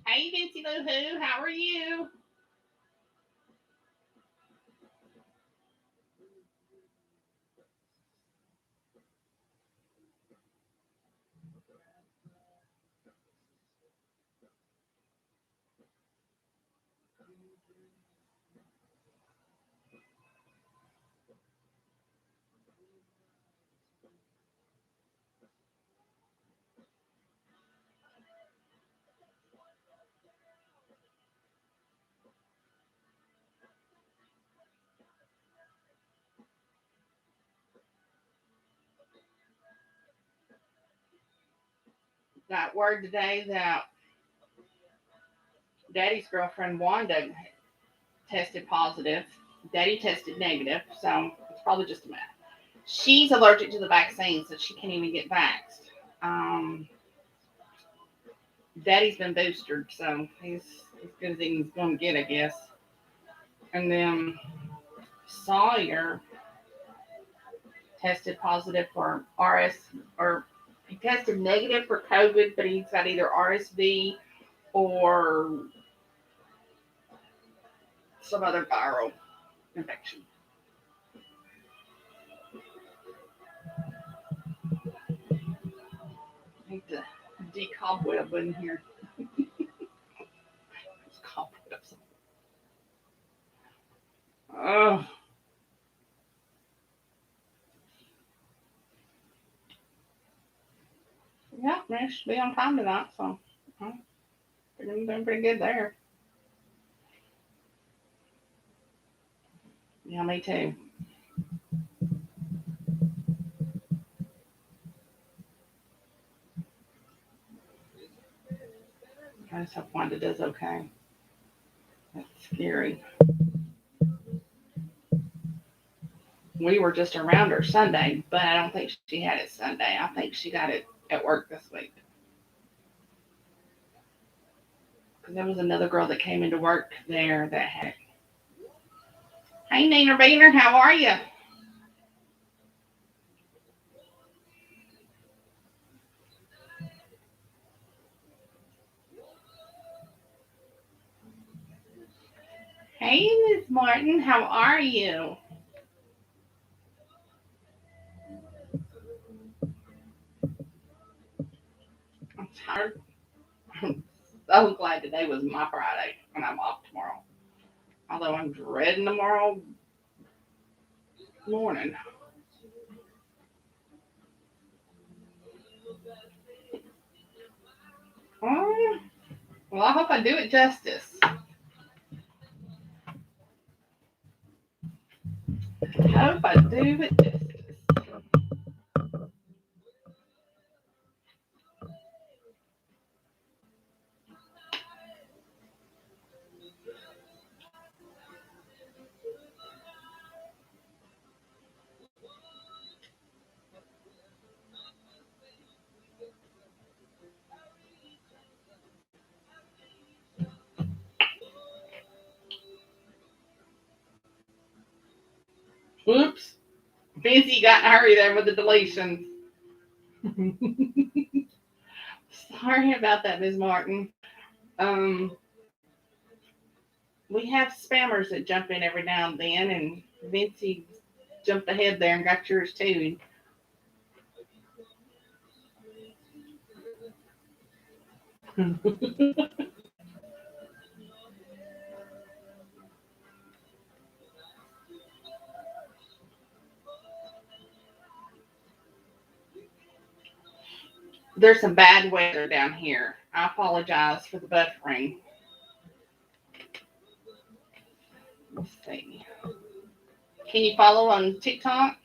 Hey, Vincy Lou Who, how are you? Got word today that Daddy's girlfriend Wanda tested positive. Daddy tested negative, so it's probably just a matter. She's allergic to the vaccine, so she can't even get vaxxed. Um, Daddy's been boosted, so he's as good as he's going to get, I guess. And then Sawyer tested positive for RS, or he tested negative for COVID, but he's got either RSV or some other viral infection. I need to decobweb in here. Cobwebs. Oh, yeah, man, should be on time tonight, so I'm doing pretty good there. Yeah, me too. I just hope Wanda does okay. That's scary. We were just around her Sunday, but I don't think she had it Sunday. I think she got it at work this week. Because there was another girl that came into work there that had. Hey, Nina Beaner, how are you? Hey, Miss Martin, how are you? I'm tired. I'm so glad today was my Friday and I'm off tomorrow. Although I'm dreading tomorrow morning. Oh, well, I hope I do it justice. I hope I do it justice. Whoops. Fancy got in a hurry there with the deletions. Sorry about that, Ms. Martin. Um, we have spammers that jump in every now and then, and Vincy jumped ahead there and got yours too. There's some bad weather down here. I apologize for the buffering. Let's see. Can you follow on TikTok?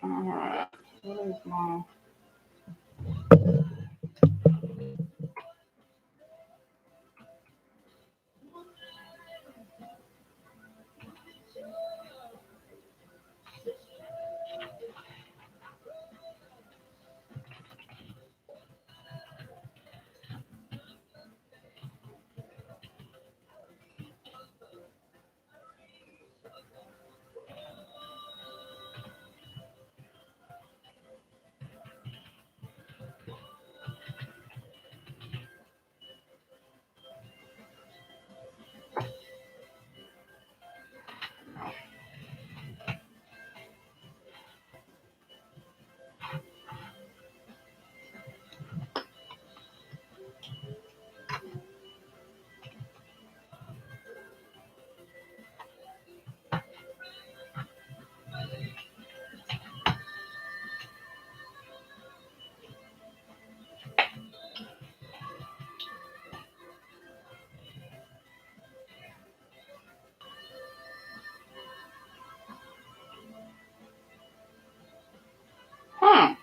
All right. What is my? Huh.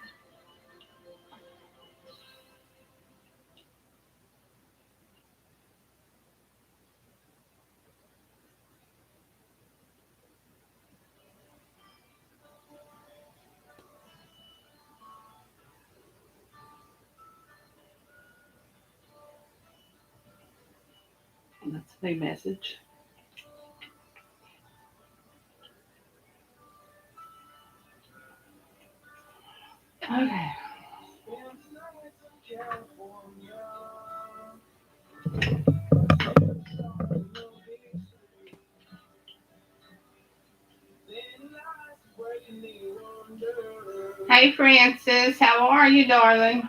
That's a new message. Okay. Hey, Francis. How are you, darling?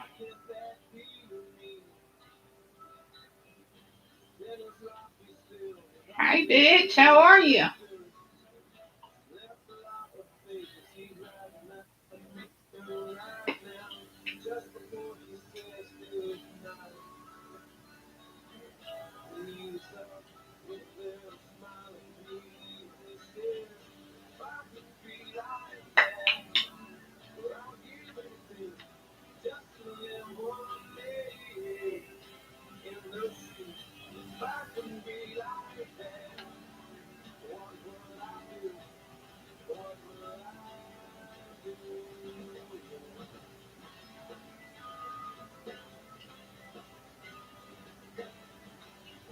Hey, bitch. How are you?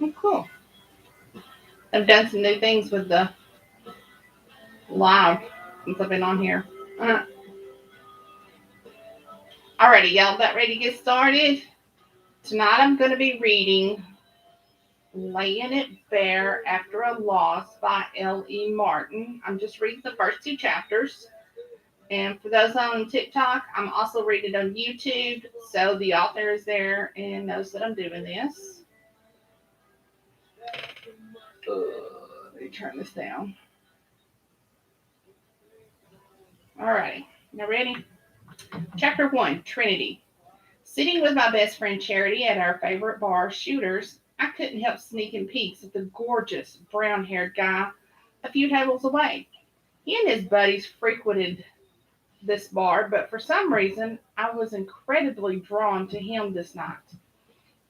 Oh, cool. I've done some new things with the live since I've been on here. Uh, Alrighty, y'all. About ready to get started? Tonight I'm going to be reading Laying It Bare After a Loss by L.E. Martin. I'm just reading the first two chapters. And for those on TikTok, I'm also reading it on YouTube, so the author is there and knows that I'm doing this. Let me turn this down. Alrighty, now ready? Chapter 1, Trinity. Sitting with my best friend Charity at our favorite bar, Shooters, I couldn't help sneaking peeks at the gorgeous brown-haired guy a few tables away. He and his buddies frequented this bar, but for some reason, I was incredibly drawn to him this night.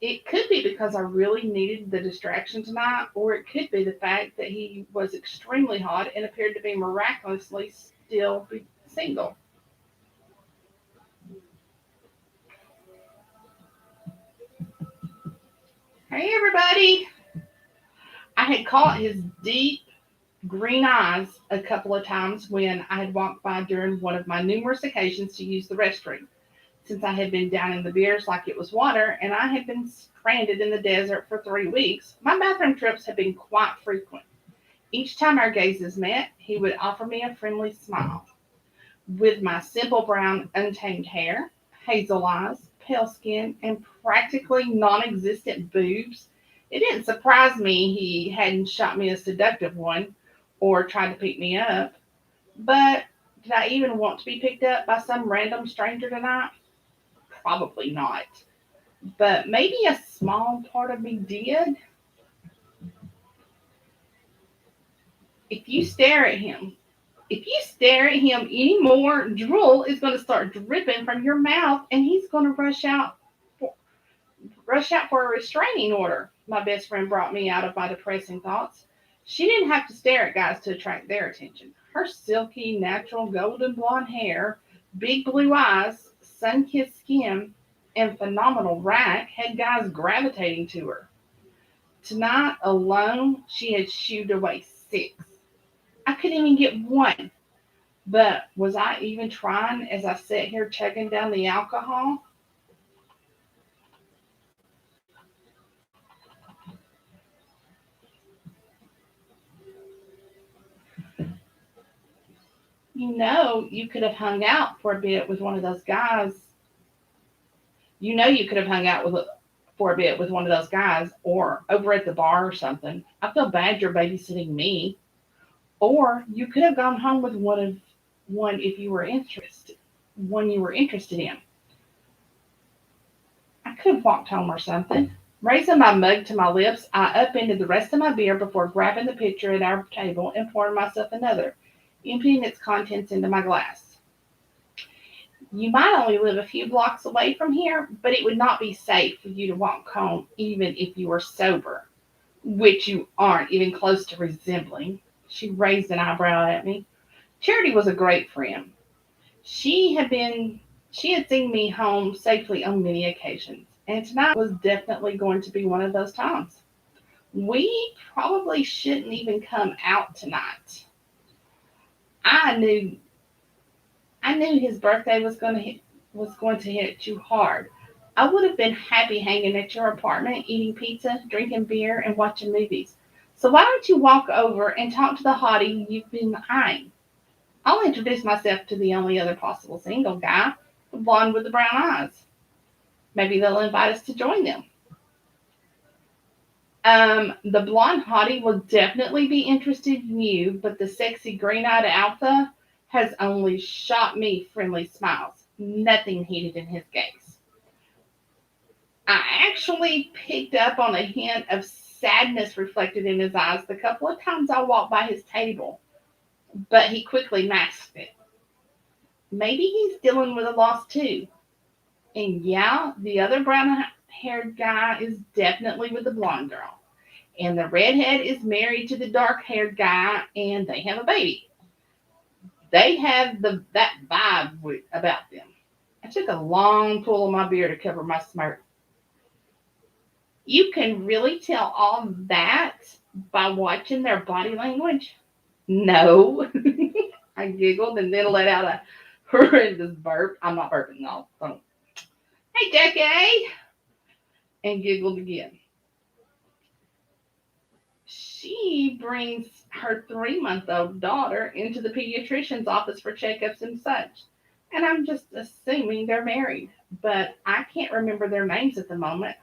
It could be because I really needed the distraction tonight, or it could be the fact that he was extremely hot and appeared to be miraculously still single. Hey, everybody! I had caught his deep green eyes a couple of times when I had walked by during one of my numerous occasions to use the restroom. Since I had been downing the beers like it was water and I had been stranded in the desert for 3 weeks, my bathroom trips had been quite frequent. Each time our gazes met, he would offer me a friendly smile. With my simple brown, untamed hair, hazel eyes, pale skin, and practically non existent boobs, it didn't surprise me he hadn't shot me a seductive one or tried to pick me up. But did I even want to be picked up by some random stranger tonight? Probably not. But maybe a small part of me did. If you stare at him, if you stare at him anymore, drool is going to start dripping from your mouth, and he's going to rush out for a restraining order. My best friend brought me out of my depressing thoughts. She didn't have to stare at guys to attract their attention. Her silky, natural golden blonde hair, big blue eyes, sun-kissed skin, and phenomenal rack had guys gravitating to her. Tonight alone, she had shooed away 6. I couldn't even get one. But was I even trying as I sat here chugging down the alcohol? You could have hung out for a bit with one of those guys. You could have hung out for a bit with one of those guys or over at the bar or something. I feel bad you're babysitting me. Or you could have gone home with one if you were interested, one you were interested in. I could have walked home or something. Raising my mug to my lips, I upended the rest of my beer before grabbing the pitcher at our table and pouring myself another, emptying its contents into my glass. You might only live a few blocks away from here, but it would not be safe for you to walk home even if you were sober, which you aren't even close to resembling. She raised an eyebrow at me. Charity was a great friend. She had been she had seen me home safely on many occasions, and tonight was definitely going to be one of those times. We probably shouldn't even come out tonight. I knew I knew his birthday was going to hit too hard. I would have been happy hanging at your apartment, eating pizza, drinking beer, and watching movies. So why don't you walk over and talk to the hottie you've been eyeing? I'll introduce myself to the only other possible single guy, the blonde with the brown eyes. Maybe they'll invite us to join them. The blonde hottie will definitely be interested in you, but the sexy green-eyed alpha has only shot me friendly smiles, nothing heated in his gaze. I actually picked up on a hint of sadness reflected in his eyes the couple of times I walked by his table, but he quickly masked it. Maybe he's dealing with a loss too. And yeah, the other brown haired guy is definitely with the blonde girl. And the redhead is married to the dark haired guy and they have a baby. They have that vibe about them. I took a long pull of my beer to cover my smirk. You can really tell all that by watching their body language? No. I giggled and then let out a horrendous burp. I'm not burping, no. Don't. Hey, Jackie! And giggled again. She brings her 3-month-old daughter into the pediatrician's office for checkups and such. And I'm just assuming they're married, but I can't remember their names at the moment.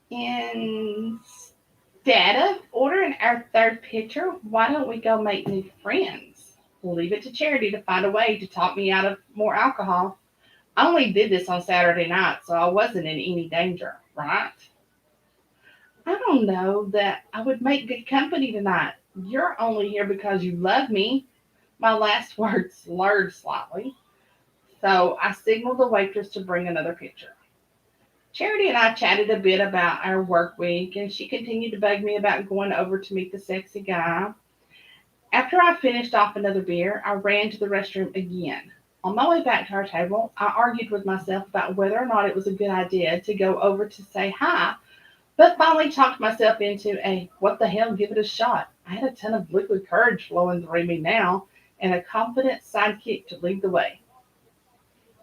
Instead of ordering our third picture, why don't we go make new friends? We'll leave it to Charity to find a way to talk me out of more alcohol. I only did this on Saturday night, so I wasn't in any danger, right? I don't know that I would make good company tonight. You're only here because you love me. My last words slurred slightly, so I signaled the waitress to bring another pitcher. Charity and I chatted a bit about our work week, and she continued to bug me about going over to meet the sexy guy. After I finished off another beer, I ran to the restroom again. On my way back to our table, I argued with myself about whether or not it was a good idea to go over to say hi, but finally talked myself into a what the hell, give it a shot. I had a ton of liquid courage flowing through me now, and a confident sidekick to lead the way.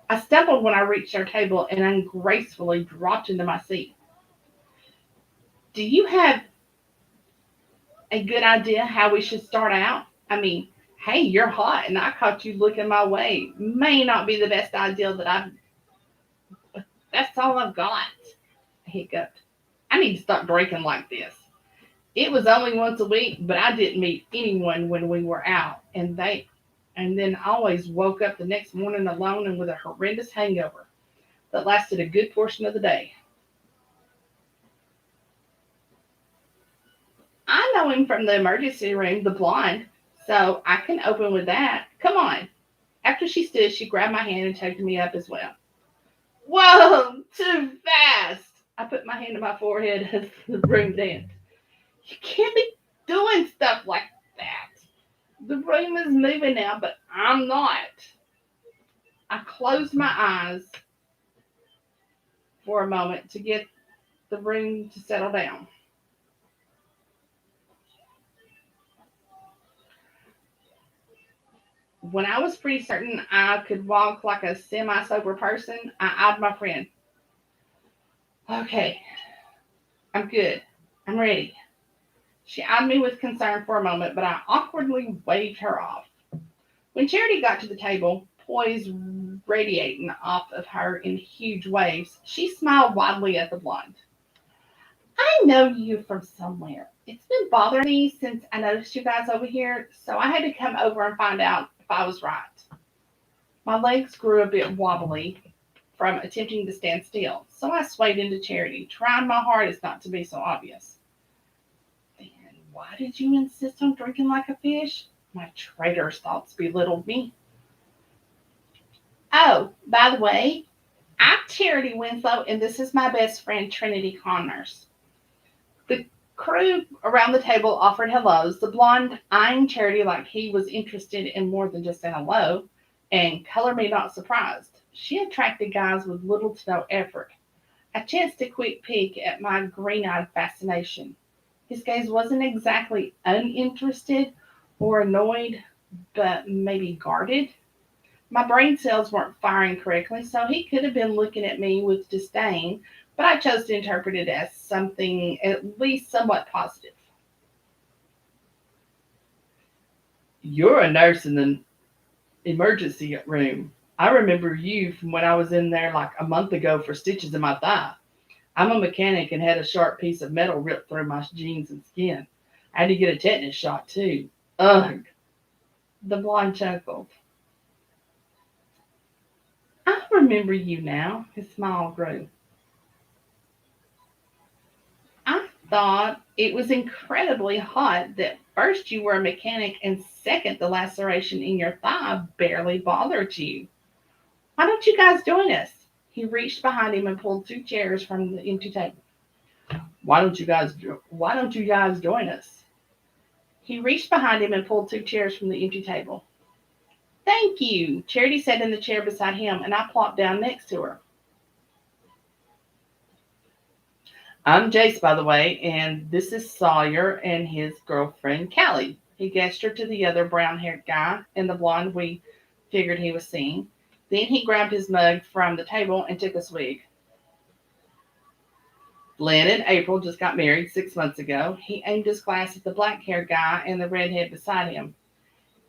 I stumbled when I reached our table and ungracefully dropped into my seat. Do you have a good idea how we should start out? I mean, hey, you're hot and I caught you looking my way. May not be the best idea that I've. That's all I've got. I hiccuped. I need to stop drinking like this. It was only once a week, but I didn't meet anyone when we were out, and then always woke up the next morning alone and with a horrendous hangover that lasted a good portion of the day. I know him from the emergency room, the blonde, so I can open with that. Come on. After she stood, she grabbed my hand and tugged me up as well. Whoa, too fast. I put my hand to my forehead as the room danced. You can't be doing stuff like that. The room is moving now, but I'm not. I closed my eyes for a moment to get the room to settle down. When I was pretty certain I could walk like a semi sober person, I eyed my friend. Okay, I'm good. I'm ready. She eyed me with concern for a moment, but I awkwardly waved her off. When Charity got to the table, poise radiating off of her in huge waves, she smiled widely at the blonde. I know you from somewhere. It's been bothering me since I noticed you guys over here, so I had to come over and find out if I was right. My legs grew a bit wobbly from attempting to stand still, so I swayed into Charity, trying my hardest not to be so obvious. Then why did you insist on drinking like a fish? My traitor's thoughts belittled me. Oh, by the way, I'm Charity Winslow, and this is my best friend, Trinity Connors. The crew around the table offered hellos, the blonde eyeing Charity like he was interested in more than just an hello, and color me not surprised. She attracted guys with little to no effort. I chanced a quick peek at my green-eyed fascination. His gaze wasn't exactly uninterested or annoyed, but maybe guarded. My brain cells weren't firing correctly, so he could have been looking at me with disdain, but I chose to interpret it as something at least somewhat positive. You're a nurse in the emergency room. I remember you from when I was in there like a month ago for stitches in my thigh. I'm a mechanic and had a sharp piece of metal ripped through my jeans and skin. I had to get a tetanus shot too. Ugh. The blonde chuckled. I remember you now. His smile grew. I thought it was incredibly hot that first you were a mechanic and second the laceration in your thigh barely bothered you. Why don't you guys join us? He reached behind him and pulled two chairs from the empty table. Why don't you guys join us? He reached behind him and pulled two chairs from the empty table. Thank you. Charity sat in the chair beside him and I plopped down next to her. I'm Jace, by the way, and this is Sawyer and his girlfriend, Callie. He gestured to the other brown-haired guy and the blonde we figured he was seeing. Then he grabbed his mug from the table and took a swig. Glenn and April just got married 6 months ago. He aimed his glass at the black haired guy and the redhead beside him.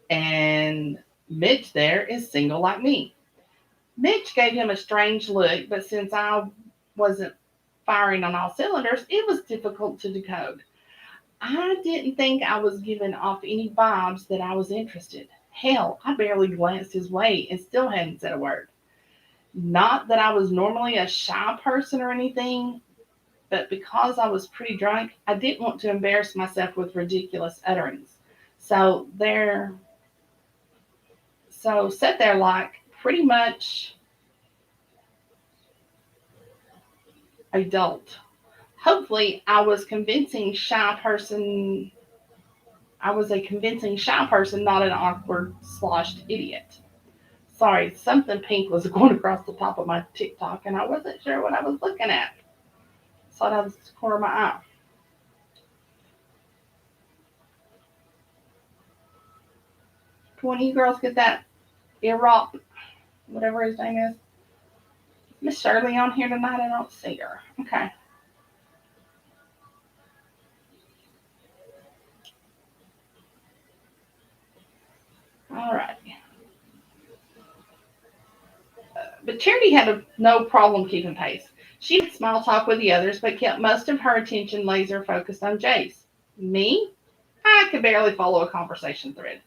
And Mitch there is single like me. Mitch gave him a strange look, but since I wasn't firing on all cylinders, it was difficult to decode. I didn't think I was giving off any vibes that I was interested. Hell, I barely glanced his way and still hadn't said a word. Not that I was normally a shy person or anything, but because I was pretty drunk, I didn't want to embarrass myself with ridiculous utterings. So there, so sat there like pretty much adult. Hopefully, I was a convincing shy person, not an awkward, sloshed idiot. Sorry, something pink was going across the top of my TikTok, and I wasn't sure what I was looking at. Saw it out of the corner of my eye. Can one of you girls get that earrock, whatever his name is? Miss Shirley on here tonight? I don't see her. Okay. All right. But Charity had no problem keeping pace. She did small talk with the others, but kept most of her attention laser focused on Jace. Me? I could barely follow a conversation thread.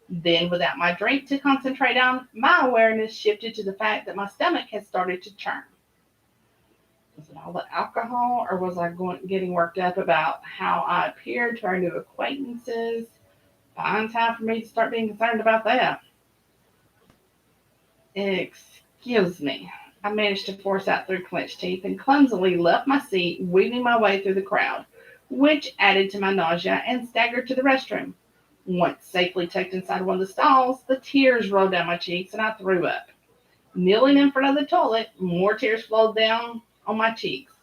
Then, without my drink to concentrate on, my awareness shifted to the fact that my stomach had started to churn. Was it all the alcohol, or was I getting worked up about how I appeared to our new acquaintances? Fine time for me to start being concerned about that. Excuse me. I managed to force out through clenched teeth and clumsily left my seat, weaving my way through the crowd, which added to my nausea, and staggered to the restroom. Once safely tucked inside one of the stalls, the tears rolled down my cheeks and I threw up. Kneeling in front of the toilet, more tears flowed down on my cheeks.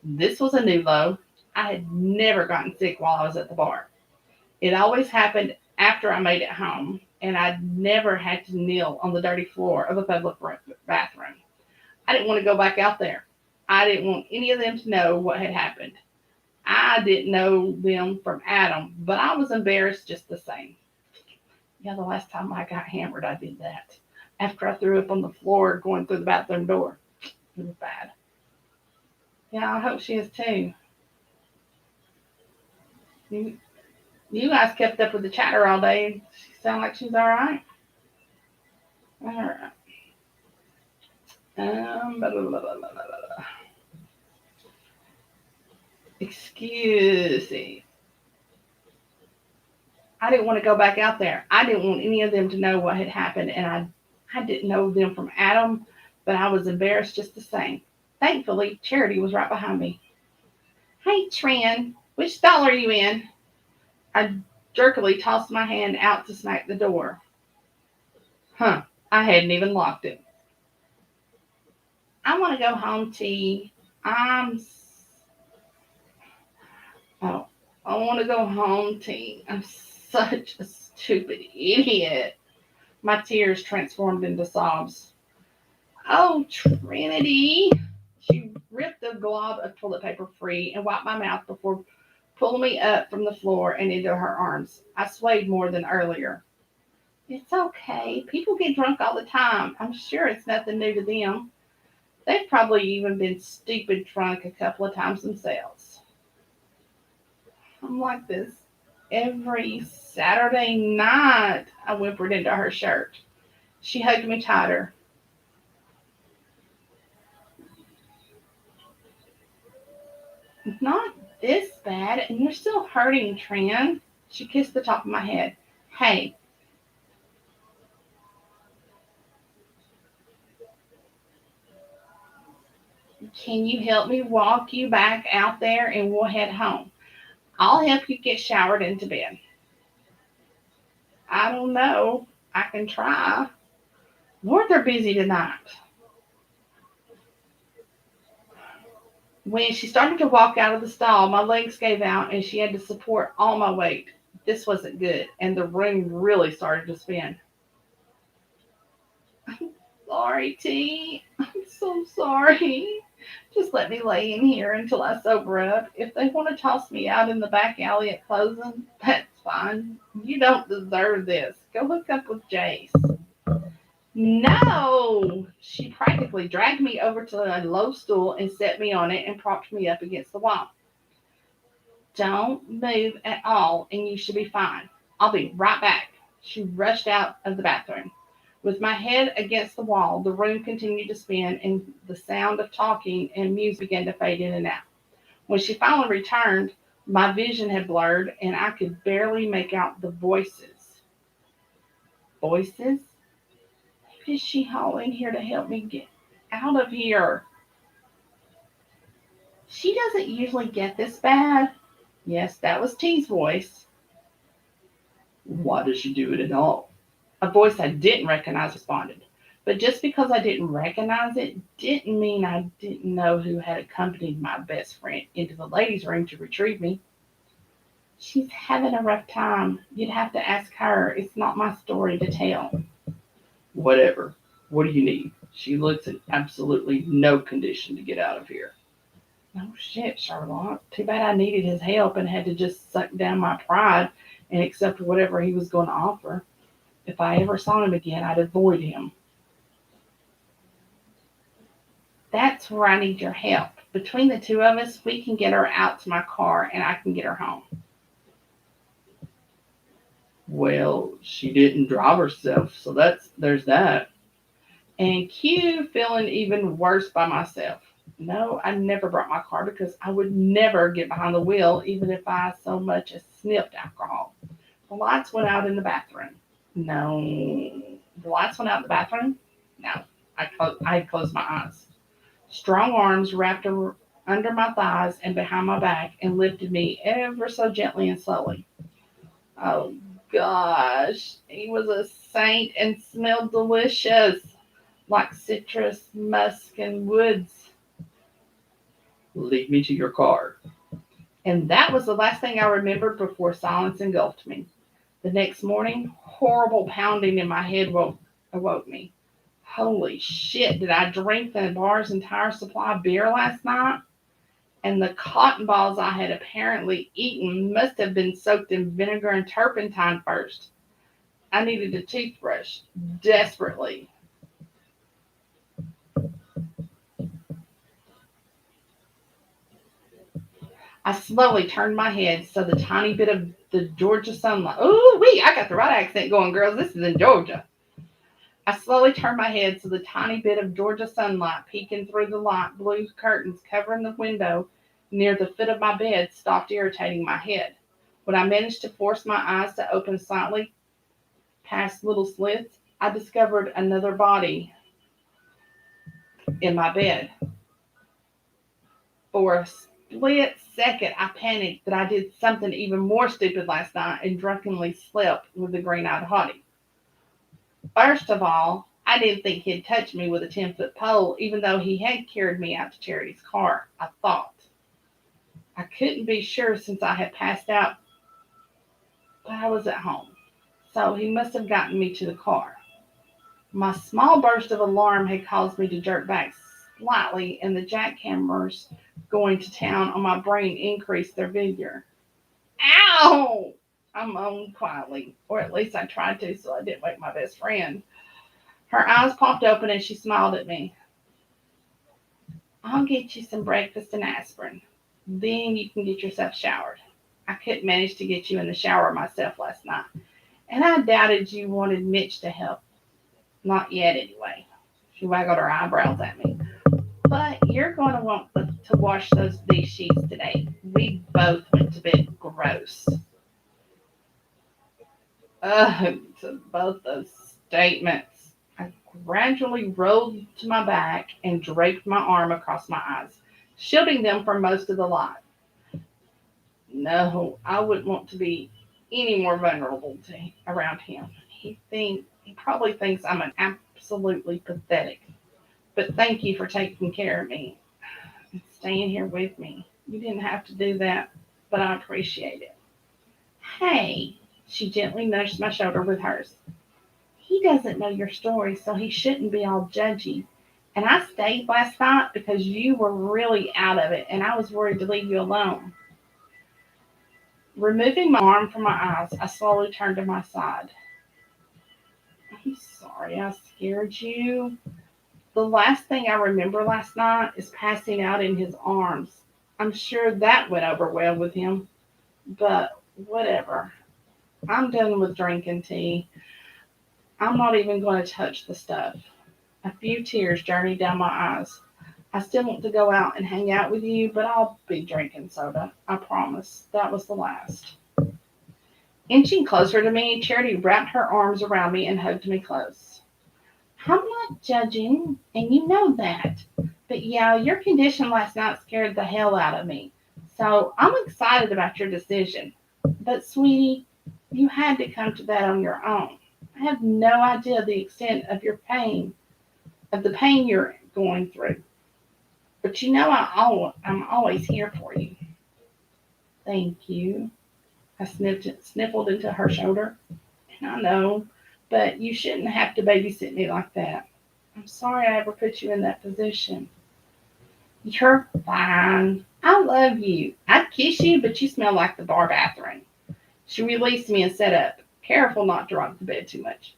This was a new low. I had never gotten sick while I was at the bar. It always happened after I made it home, and I'd never had to kneel on the dirty floor of a public bathroom. I didn't want to go back out there. I didn't want any of them to know what had happened. I didn't know them from Adam, but I was embarrassed just the same. Yeah, the last time I got hammered, I did that. After I threw up on the floor going through the bathroom door. It was bad. Yeah, I hope she is too. You, you guys kept up with the chatter all day. She sound like she's all right. All right. Blah, blah, blah, blah, blah, blah. Excuse me. I didn't want to go back out there. I didn't want any of them to know what had happened, and I didn't know them from Adam, but I was embarrassed just the same. Thankfully, Charity was right behind me. Hey, Tran, which stall are you in? I jerkily tossed my hand out to smack the door. Huh, I hadn't even locked it. I want to go home, T. I'm. Oh, I want to go home, T. I'm such a stupid idiot. My tears transformed into sobs. Oh, Trinity. She ripped the glob of toilet paper free and wiped my mouth before pulling me up from the floor and into her arms. I swayed more than earlier. It's okay. People get drunk all the time. I'm sure it's nothing new to them. They've probably even been stupid drunk a couple of times themselves. I'm like this every Saturday night, I whimpered into her shirt. She hugged me tighter. Not this bad, and you're still hurting, Tran. She kissed the top of my head. Hey, can you help me walk you back out there and we'll head home? I'll help you get showered into bed. I don't know. I can try. Lord, they're busy tonight. When she started to walk out of the stall, my legs gave out and she had to support all my weight. This wasn't good, and the room really started to spin. I'm sorry, T. I'm so sorry. Just let me lay in here until I sober up. If they want to toss me out in the back alley at closing, that's fine. You don't deserve this. Go hook up with Jace. No! She practically dragged me over to a low stool and set me on it and propped me up against the wall. Don't move at all, and you should be fine. I'll be right back. She rushed out of the bathroom. With my head against the wall, the room continued to spin, and the sound of talking and music began to fade in and out. When she finally returned, my vision had blurred, and I could barely make out the voices. Voices? Who is she hauling here to help me get out of here? She doesn't usually get this bad. Yes, that was T's voice. Why does she do it at all? A voice I didn't recognize responded. But just because I didn't recognize it didn't mean I didn't know who had accompanied my best friend into the ladies' room to retrieve me. She's having a rough time. You'd have to ask her. It's not my story to tell. Whatever. What do you need? She looks in absolutely no condition to get out of here. No shit, Sherlock. Too bad I needed his help and had to just suck down my pride and accept whatever he was going to offer. If I ever saw him again, I'd avoid him. That's where I need your help. Between the two of us, we can get her out to my car and I can get her home. Well, she didn't drive herself, so there's that. And Q feeling even worse by myself. No, I never brought my car because I would never get behind the wheel even if I so much as sniffed alcohol. The lights went out in the bathroom. No. The lights went out in the bathroom? No. I had closed my eyes. Strong arms wrapped under my thighs and behind my back and lifted me ever so gently and slowly. Oh gosh, he was a saint and smelled delicious, like citrus, musk, and woods. Lead me to your car. And that was the last thing I remembered before silence engulfed me. The next morning, horrible pounding in my head awoke me. Holy shit, did I drink the bar's entire supply of beer last night? And the cotton balls I had apparently eaten must have been soaked in vinegar and turpentine first. I needed a toothbrush, desperately. I slowly turned my head so the tiny bit of the Georgia sunlight. Ooh, wee, I got the right accent going, girls. This is in Georgia. I slowly turned my head so the tiny bit of Georgia sunlight peeking through the light blue curtains covering the window near the foot of my bed stopped irritating my head. When I managed to force my eyes to open slightly past little slits, I discovered another body in my bed. For a split second, I panicked that I did something even more stupid last night and drunkenly slept with the green-eyed hottie. First of all, I didn't think he'd touch me with a 10-foot pole, even though he had carried me out to Charity's car, I thought. I couldn't be sure since I had passed out, but I was at home. So he must have gotten me to the car. My small burst of alarm had caused me to jerk back slightly, and the jackhammers going to town on my brain increased their vigor. Ow! I moaned quietly, or at least I tried to so I didn't wake my best friend. Her eyes popped open and she smiled at me. I'll get you some breakfast and aspirin. Then you can get yourself showered. I couldn't manage to get you in the shower myself last night, and I doubted you wanted Mitch to help. Not yet, anyway. She waggled her eyebrows at me. But you're going to want to wash these sheets today. We both went to bed gross. Ugh, to both those statements. I gradually rolled to my back and draped my arm across my eyes, shielding them from most of the light. No, I wouldn't want to be any more vulnerable around him. He probably thinks I'm absolutely pathetic. But thank you for taking care of me and staying here with me. You didn't have to do that, but I appreciate it. Hey, she gently nudged my shoulder with hers. He doesn't know your story, so he shouldn't be all judgy. And I stayed last night because you were really out of it and I was worried to leave you alone. Removing my arm from my eyes, I slowly turned to my side. I'm sorry I scared you. The last thing I remember last night is passing out in his arms. I'm sure that went over well with him, but whatever. I'm done with drinking tea. I'm not even going to touch the stuff. A few tears journeyed down my eyes. I still want to go out and hang out with you, but I'll be drinking soda. I promise. That was the last. Inching closer to me, Charity wrapped her arms around me and hugged me close. I'm not judging, and you know that. But yeah, your condition last night scared the hell out of me. So I'm excited about your decision. But sweetie, you had to come to that on your own. I have no idea the extent of your pain, of the pain you're going through. But you know I'm always here for you. Thank you. I sniffled into her shoulder. And I know, but you shouldn't have to babysit me like that. I'm sorry I ever put you in that position. You're fine. I love you. I'd kiss you, but you smell like the bar bathroom. She released me and sat up, careful not to rock the bed too much.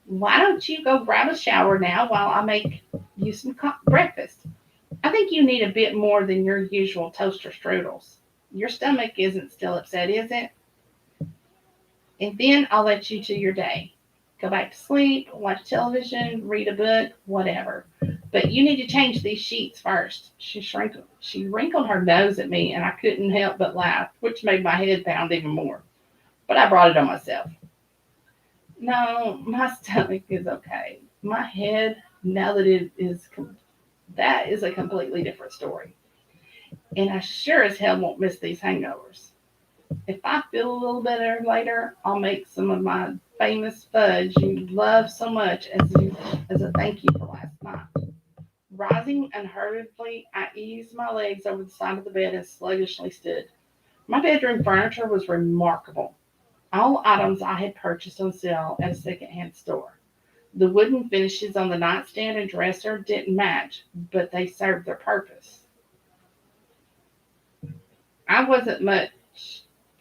Why don't you go grab a shower now while I make you some breakfast? I think you need a bit more than your usual toaster strudels. Your stomach isn't still upset, is it? And then I'll let you to your day. Go back to sleep, watch television, read a book, whatever. But you need to change these sheets first. She wrinkled her nose at me, and I couldn't help but laugh, which made my head pound even more. But I brought it on myself. No, my stomach is okay. My head, now that that is a completely different story. And I sure as hell won't miss these hangovers. If I feel a little better later, I'll make some of my famous fudge you love so much as a thank you for last night. Rising unhurriedly, I eased my legs over the side of the bed and sluggishly stood. My bedroom furniture was remarkable. All items I had purchased on sale at a secondhand store. The wooden finishes on the nightstand and dresser didn't match, but they served their purpose. I wasn't much.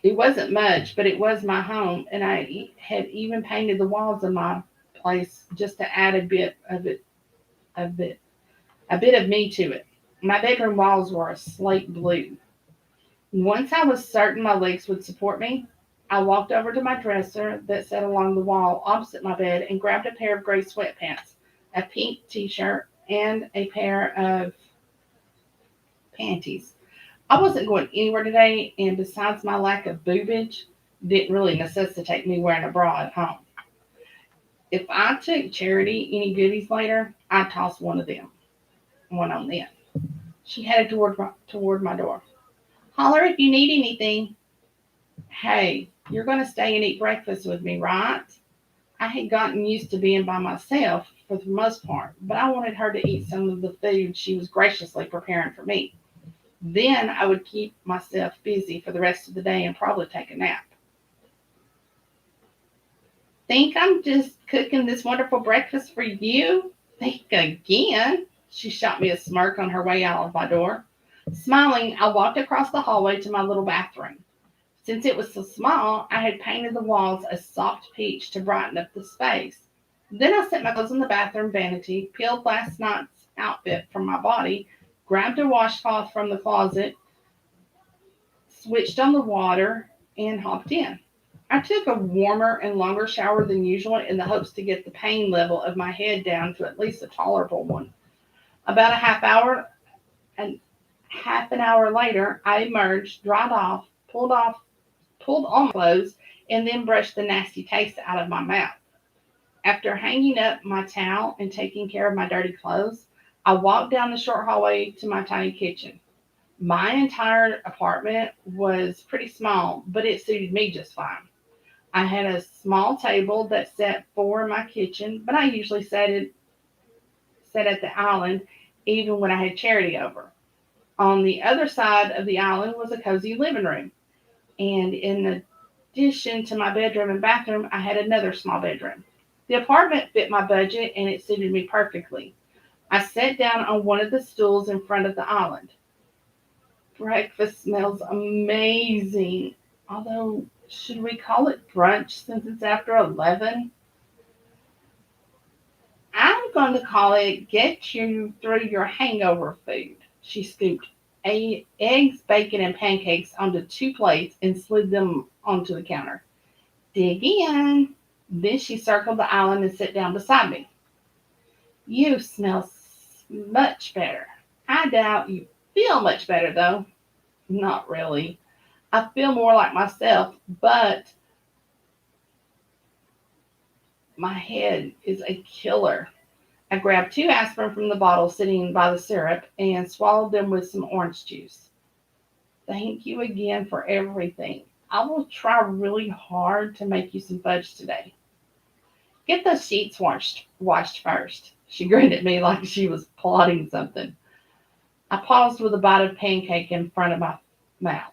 It wasn't much, but it was my home, and I had even painted the walls of my place just to add a bit, a bit of me to it. My bedroom walls were a slate blue. Once I was certain my legs would support me, I walked over to my dresser that sat along the wall opposite my bed and grabbed a pair of gray sweatpants, a pink t-shirt, and a pair of panties. I wasn't going anywhere today, and besides my lack of boobage, didn't really necessitate me wearing a bra at home. If I took Charity any goodies later, I'd toss one on them. She headed toward my door. Holler if you need anything. Hey, you're going to stay and eat breakfast with me, right? I had gotten used to being by myself for the most part, but I wanted her to eat some of the food she was graciously preparing for me. Then I would keep myself busy for the rest of the day and probably take a nap. Think I'm just cooking this wonderful breakfast for you? Think again. She shot me a smirk on her way out of my door. Smiling, I walked across the hallway to my little bathroom. Since it was so small, I had painted the walls a soft peach to brighten up the space. Then I set my clothes in the bathroom vanity, peeled last night's outfit from my body, grabbed a washcloth from the closet, switched on the water, and hopped in. I took a warmer and longer shower than usual in the hopes to get the pain level of my head down to at least a tolerable one. About a and half an hour later, I emerged, dried off, pulled on my clothes, and then brushed the nasty taste out of my mouth. After hanging up my towel and taking care of my dirty clothes, I walked down the short hallway to my tiny kitchen. My entire apartment was pretty small, but it suited me just fine. I had a small table that sat for my kitchen, but I usually sat at the island even when I had Charity over. On the other side of the island was a cozy living room, and in addition to my bedroom and bathroom, I had another small bedroom. The apartment fit my budget and it suited me perfectly. I sat down on one of the stools in front of the island. Breakfast smells amazing. Although, should we call it brunch since it's after 11? I'm going to call it get you through your hangover food. She scooped eggs, bacon, and pancakes onto two plates and slid them onto the counter. Dig in. Then she circled the island and sat down beside me. You smell much better. I doubt you feel much better, though. Not really. I feel more like myself, but my head is a killer. I grabbed two aspirin from the bottle sitting by the syrup and swallowed them with some orange juice. Thank you again for everything. I will try really hard to make you some fudge today. Get those sheets washed first. She grinned at me like she was plotting something. I paused with a bite of pancake in front of my mouth.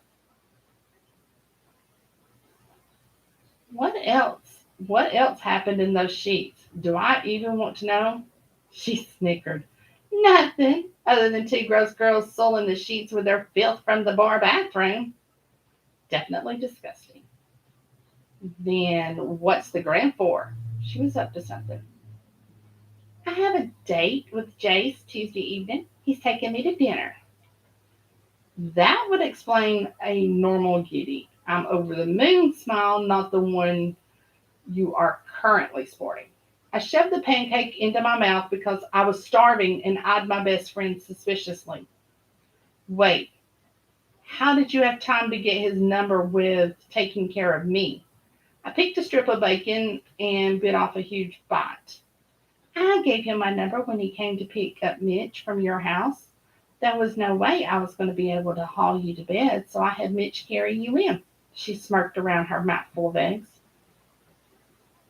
What else? What else happened in those sheets? Do I even want to know? She snickered. Nothing, other than two gross girls soiling the sheets with their filth from the bar bathroom. Definitely disgusting. Then what's the gram for? She was up to something. I have a date with Jace Tuesday evening. He's taking me to dinner. That would explain a normal giddy. I'm over the moon smile, not the one you are currently sporting. I shoved the pancake into my mouth because I was starving and eyed my best friend suspiciously. Wait, how did you have time to get his number with taking care of me? I picked a strip of bacon and bit off a huge bite. I gave him my number when he came to pick up Mitch from your house. There was no way I was going to be able to haul you to bed, so I had Mitch carry you in. She smirked around her mouthful of eggs.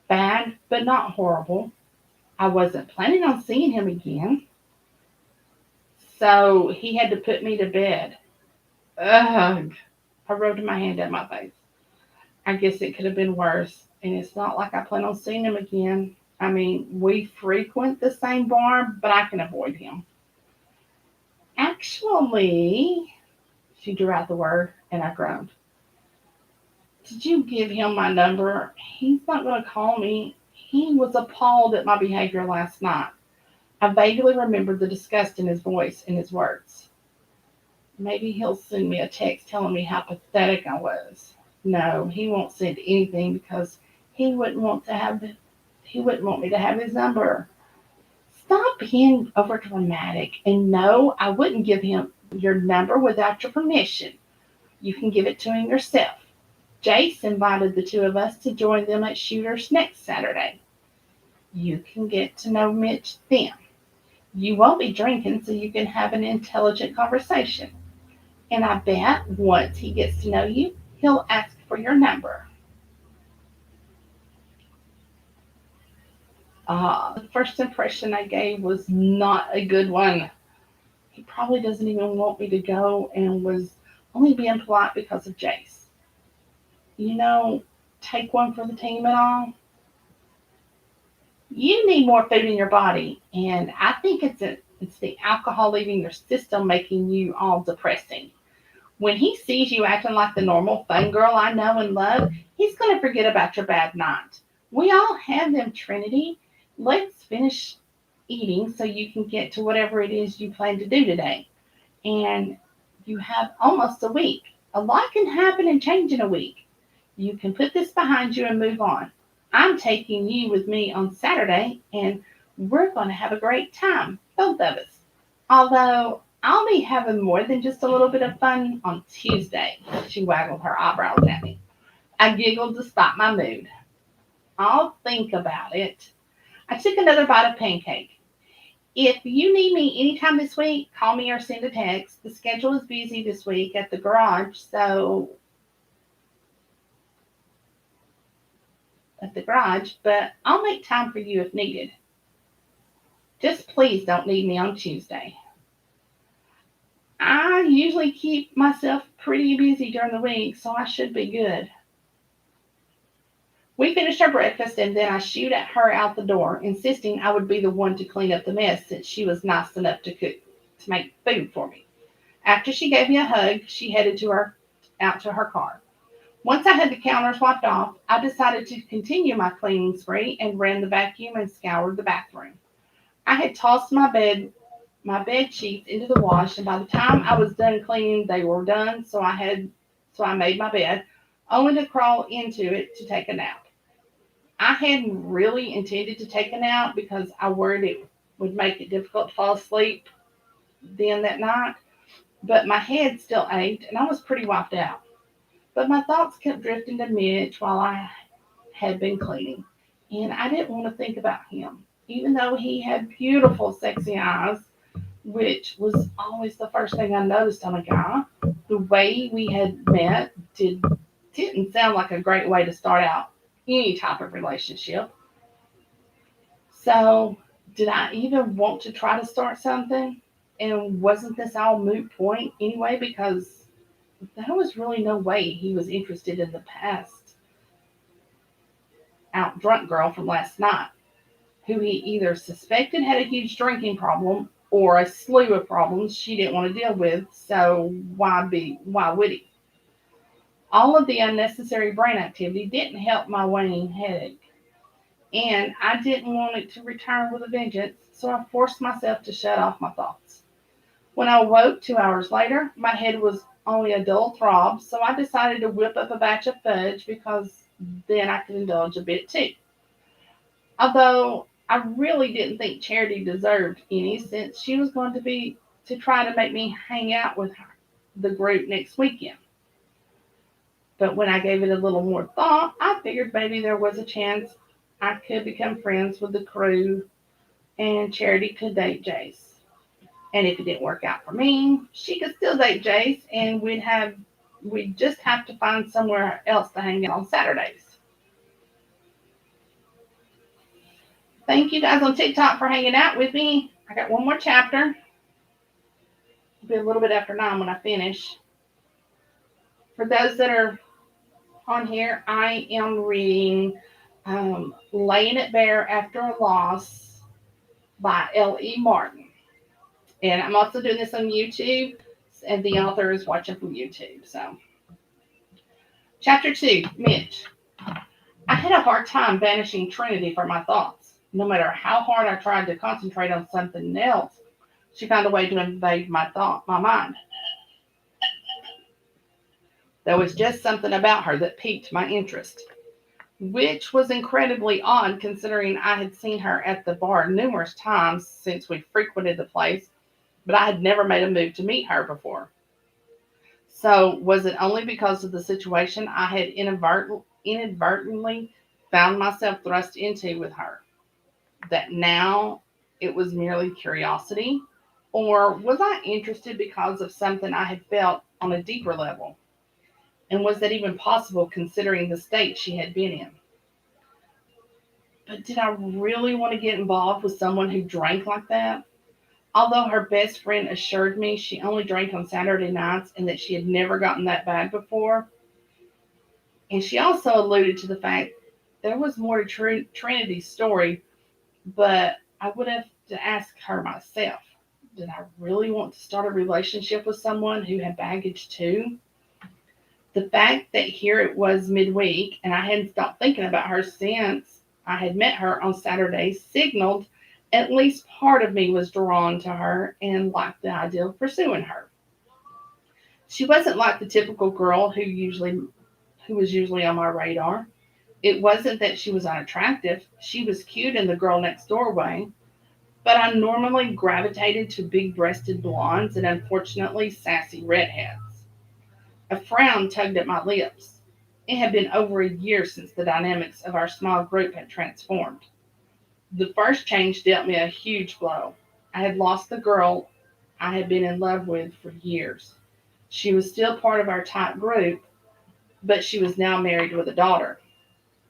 Bad, but not horrible. I wasn't planning on seeing him again. So he had to put me to bed. Ugh. I rubbed my hand at my face. I guess it could have been worse. And it's not like I plan on seeing him again. I mean, we frequent the same bar, but I can avoid him. Actually, she drew out the word, and I groaned. Did you give him my number? He's not going to call me. He was appalled at my behavior last night. I vaguely remembered the disgust in his voice and his words. Maybe he'll send me a text telling me how pathetic I was. No, he won't send anything because he wouldn't want to have he wouldn't want me to have his number. Stop being over dramatic. And no, I wouldn't give him your number without your permission. You can give it to him yourself. Jace invited the two of us to join them at Shooter's next Saturday. You can get to know Mitch then. You won't be drinking, so you can have an intelligent conversation. And I bet once he gets to know you, he'll ask for your number. The first impression I gave was not a good one. He probably doesn't even want me to go and was only being polite because of Jace. You know, take one for the team and all. You need more food in your body, and I think it's the alcohol leaving your system making you all depressing. When he sees you acting like the normal fun girl I know and love, he's going to forget about your bad night. We all have them, Trinity. Let's finish eating so you can get to whatever it is you plan to do today. And you have almost a week. A lot can happen and change in a week. You can put this behind you and move on. I'm taking you with me on Saturday, and we're going to have a great time, both of us. Although I'll be having more than just a little bit of fun on Tuesday. She waggled her eyebrows at me. I giggled despite my mood. I'll think about it. I took another bite of pancake. If you need me anytime this week, call me or send a text. The schedule is busy this week at the garage, but I'll make time for you if needed. Just please don't need me on Tuesday. I usually keep myself pretty busy during the week, so I should be good. We finished our breakfast and then I shooed at her out the door, insisting I would be the one to clean up the mess since she was nice enough to make food for me. After she gave me a hug, she headed out to her car. Once I had the counters wiped off, I decided to continue my cleaning spree and ran the vacuum and scoured the bathroom. I had tossed my bed sheets into the wash, and by the time I was done cleaning, they were done. So I made my bed, only to crawl into it to take a nap. I hadn't really intended to take a nap because I worried it would make it difficult to fall asleep then that night, but my head still ached and I was pretty wiped out. But my thoughts kept drifting to Mitch while I had been cleaning, and I didn't want to think about him. Even though he had beautiful, sexy eyes, which was always the first thing I noticed on a guy, the way we had met didn't sound like a great way to start out any type of relationship. So, did I even want to try to start something? And wasn't this all moot point anyway? Because there was really no way he was interested in the past out drunk girl from last night, who he either suspected had a huge drinking problem or a slew of problems she didn't want to deal with. So why would he? All of the unnecessary brain activity didn't help my waning headache, and I didn't want it to return with a vengeance, so I forced myself to shut off my thoughts. When I woke 2 hours later, my head was only a dull throb, so I decided to whip up a batch of fudge because then I could indulge a bit too. Although I really didn't think Charity deserved any since she was going to try to make me hang out with the group next weekend. But when I gave it a little more thought, I figured maybe there was a chance I could become friends with the crew and Charity could date Jace. And if it didn't work out for me, she could still date Jace and we'd just have to find somewhere else to hang out on Saturdays. Thank you guys on TikTok for hanging out with me. I got one more chapter. It'll be a little bit after 9 when I finish. For those that are on here, I am reading Laying It Bare After a Loss by L.E. Martin. And I'm also doing this on YouTube, and the author is watching from YouTube. So, Chapter 2, Mitch. I had a hard time banishing Trinity from my thoughts. No matter how hard I tried to concentrate on something else, she found a way to invade my mind. There was just something about her that piqued my interest, which was incredibly odd considering I had seen her at the bar numerous times since we frequented the place, but I had never made a move to meet her before. So, was it only because of the situation I had inadvertently found myself thrust into with her that now it was merely curiosity? Or was I interested because of something I had felt on a deeper level? And was that even possible considering the state she had been in? But did I really want to get involved with someone who drank like that? Although her best friend assured me she only drank on Saturday nights and that she had never gotten that bad before. And she also alluded to the fact there was more to Trinity's story, but I would have to ask her myself. Did I really want to start a relationship with someone who had baggage too? The fact that here it was midweek and I hadn't stopped thinking about her since I had met her on Saturday signaled at least part of me was drawn to her and liked the idea of pursuing her. She wasn't like the typical girl who was usually on my radar. It wasn't that she was unattractive. She was cute in the girl next door way, but I normally gravitated to big-breasted blondes and unfortunately sassy redheads. A frown tugged at my lips. It had been over a year since the dynamics of our small group had transformed. The first change dealt me a huge blow. I had lost the girl I had been in love with for years. She was still part of our tight group, but she was now married with a daughter.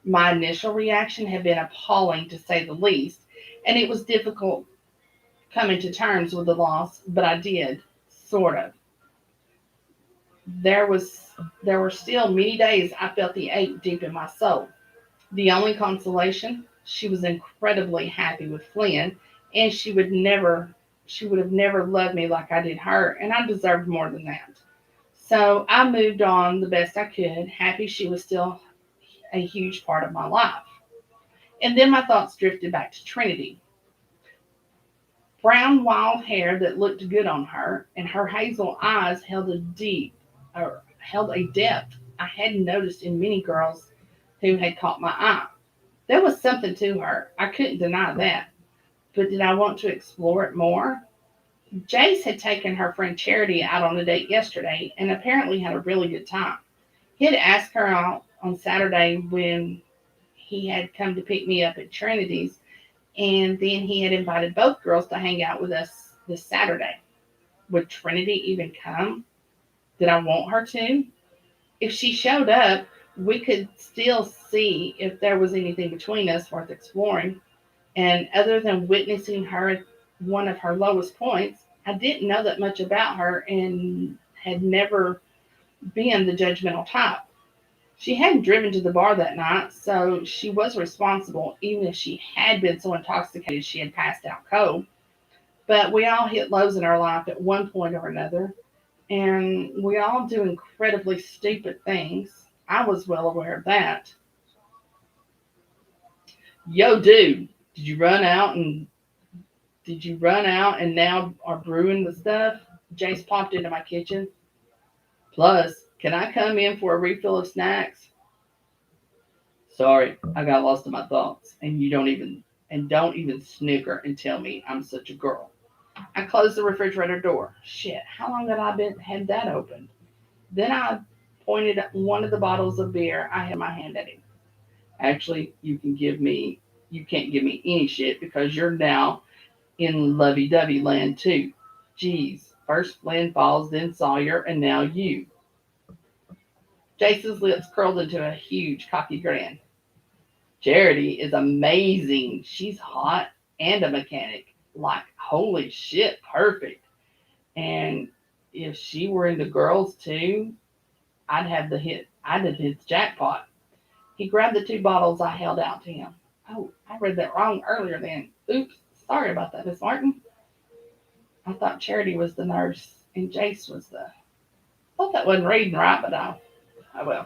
My initial reaction had been appalling to say the least, and it was difficult coming to terms with the loss, but I did, sort of. There were still many days I felt the ache deep in my soul. The only consolation, she was incredibly happy with Flynn, and she would have never loved me like I did her, and I deserved more than that. So I moved on the best I could, happy she was still a huge part of my life. And then my thoughts drifted back to Trinity. Brown wild hair that looked good on her, and her hazel eyes held a depth I hadn't noticed in many girls who had caught my eye. There was something to her. I couldn't deny that. But did I want to explore it more? Jace had taken her friend Charity out on a date yesterday and apparently had a really good time. He had asked her out on Saturday when he had come to pick me up at Trinity's, and then he had invited both girls to hang out with us this Saturday. Would Trinity even come? Did I want her to? If she showed up, we could still see if there was anything between us worth exploring. And other than witnessing her at one of her lowest points, I didn't know that much about her and had never been the judgmental type. She hadn't driven to the bar that night, so she was responsible, even if she had been so intoxicated she had passed out cold. But we all hit lows in our life at one point or another, and we all do incredibly stupid things. I was well aware of that. Yo, dude, did you run out and now are brewing the stuff? Jace popped into my kitchen. Plus, can I come in for a refill of snacks? Sorry, I got lost in my thoughts, and don't even snicker and tell me I'm such a girl. I closed the refrigerator door. Shit, how long had that open? Then I pointed at one of the bottles of beer I had in my hand at him. Actually, you can't give me any shit because you're now in lovey-dovey land too. Geez, first Flynn falls, then Sawyer, and now you. Jason's lips curled into a huge cocky grin. Charity is amazing. She's hot and a mechanic. Like, holy shit, perfect. And if she were into girls too, I'd have hit the jackpot. He grabbed the two bottles I held out to him. Oh, I read that wrong earlier then. Oops, sorry about that, Miss Martin. I thought Charity was the nurse and Jace was the. I thought that wasn't reading right, but I will.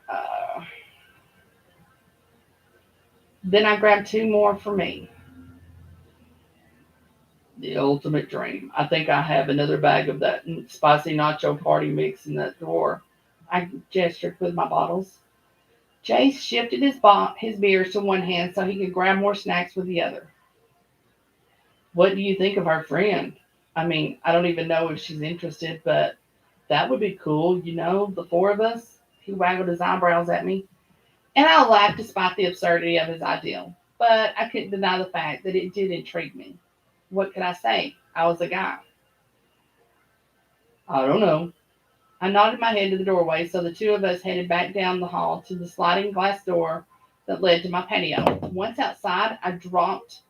Uh, then I grabbed two more for me. The ultimate dream. I think I have another bag of that spicy nacho party mix in that drawer. I gestured with my bottles. Jace shifted his beers to one hand so he could grab more snacks with the other. What do you think of our friend? I mean, I don't even know if she's interested, but that would be cool, the four of us. He waggled his eyebrows at me, and I laughed despite the absurdity of his ideal. But I couldn't deny the fact that it did intrigue me. What could I say? I was a guy. I don't know. I nodded my head to the doorway, so the two of us headed back down the hall to the sliding glass door that led to my patio. Once outside, I dropped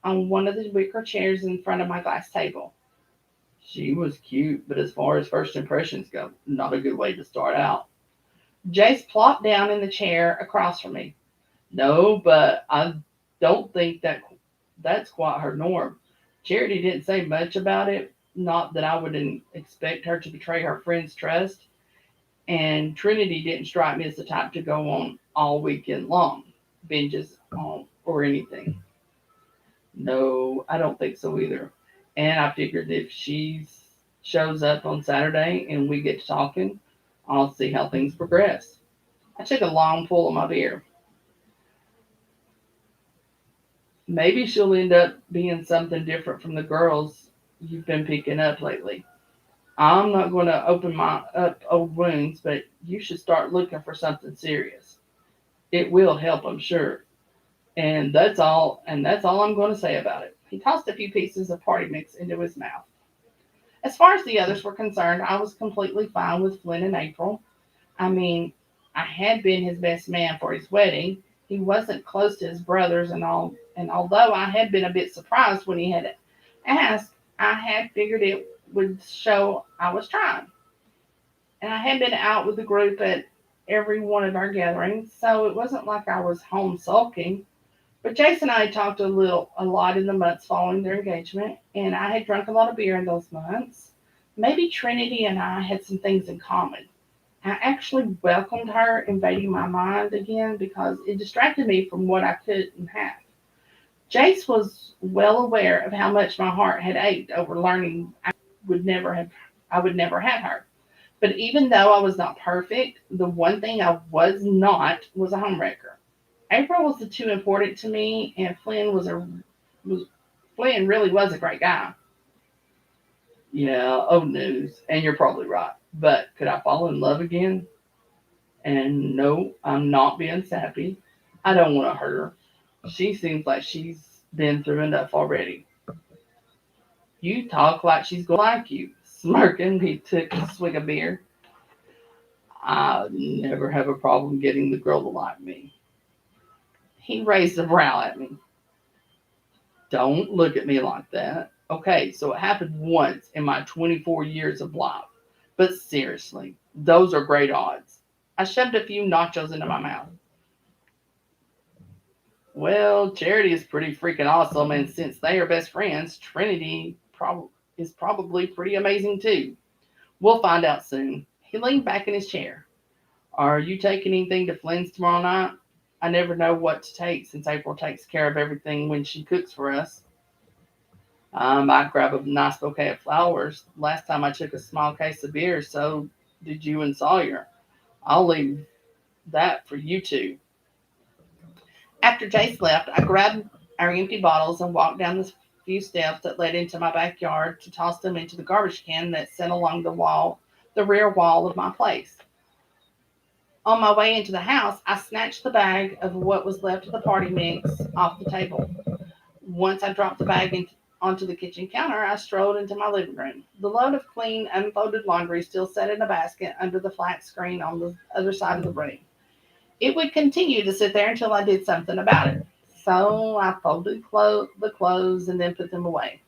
on one of the wicker chairs in front of my glass table. She was cute, but as far as first impressions go, not a good way to start out. Jace plopped down in the chair across from me. No, but I don't think that's quite her norm. Charity didn't say much about it, not that I wouldn't expect her to betray her friend's trust, and Trinity didn't strike me as the type to go on all weekend long, binges on or anything. No, I don't think so either. And I figured if she shows up on Saturday and we get to talking, I'll see how things progress. I took a long pull of my beer. Maybe she'll end up being something different from the girls you've been picking up lately. I'm not going to open my up old wounds, but you should start looking for something serious. It will help, I'm sure. And that's all I'm going to say about it. He tossed a few pieces of party mix into his mouth. As far as the others were concerned, I was completely fine with Flynn and April. I mean, I had been his best man for his wedding. He wasn't close to his brothers and all, and although I had been a bit surprised when he had asked, I had figured it would show I was trying. And I had been out with the group at every one of our gatherings, so it wasn't like I was home sulking. But Jason and I had talked a lot in the months following their engagement, and I had drunk a lot of beer in those months. Maybe Trinity and I had some things in common. I actually welcomed her invading my mind again because it distracted me from what I couldn't have. Jace was well aware of how much my heart had ached over learning would never have I would never have her. But even though I was not perfect, the one thing I was not was a homewrecker. April was too important to me, and was Flynn really was a great guy. Yeah, old news, and you're probably right. But could I fall in love again? And no, I'm not being sappy. I don't want to hurt her. She seems like she's been through enough already. You talk like she's going to like you. Smirking, he took a swig of beer. I never have a problem getting the girl to like me. He raised a brow at me. Don't look at me like that. Okay, so it happened once in my 24 years of life. But seriously, those are great odds. I shoved a few nachos into my mouth. Well, Charity is pretty freaking awesome, and since they are best friends, is probably pretty amazing too. We'll find out soon. He leaned back in his chair. Are you taking anything to Flynn's tomorrow night? I never know what to take since April takes care of everything when she cooks for us. I might grab a nice bouquet of flowers. Last time I took a small case of beer, so did you and Sawyer. I'll leave that for you two. After Jace left, I grabbed our empty bottles and walked down the few steps that led into my backyard to toss them into the garbage can that sat along the rear wall of my place. On my way into the house, I snatched the bag of what was left of the party mix off the table. Once I dropped the onto the kitchen counter, I strolled into my living room. The load of clean, unfolded laundry still sat in a basket under the flat screen on the other side of the room. It would continue to sit there until I did something about it. So I folded the clothes and then put them away.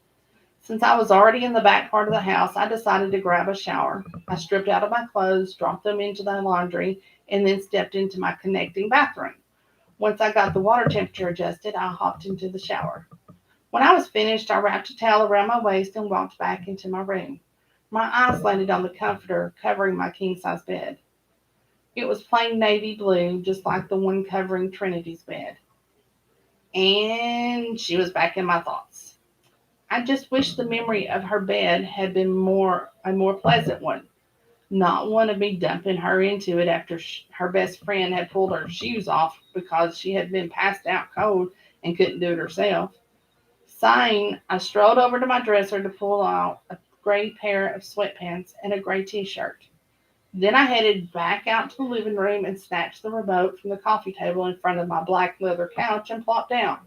Since I was already in the back part of the house, I decided to grab a shower. I stripped out of my clothes, dropped them into the laundry, and then stepped into my connecting bathroom. Once I got the water temperature adjusted, I hopped into the shower. When I was finished, I wrapped a towel around my waist and walked back into my room. My eyes landed on the comforter covering my king size bed. It was plain navy blue, just like the one covering Trinity's bed. And she was back in my thoughts. I just wish the memory of her bed had been a more pleasant one, not one of me dumping her into it after her best friend had pulled her shoes off because she had been passed out cold and couldn't do it herself. Sighing, I strolled over to my dresser to pull out a gray pair of sweatpants and a gray t-shirt. Then I headed back out to the living room and snatched the remote from the coffee table in front of my black leather couch and plopped down.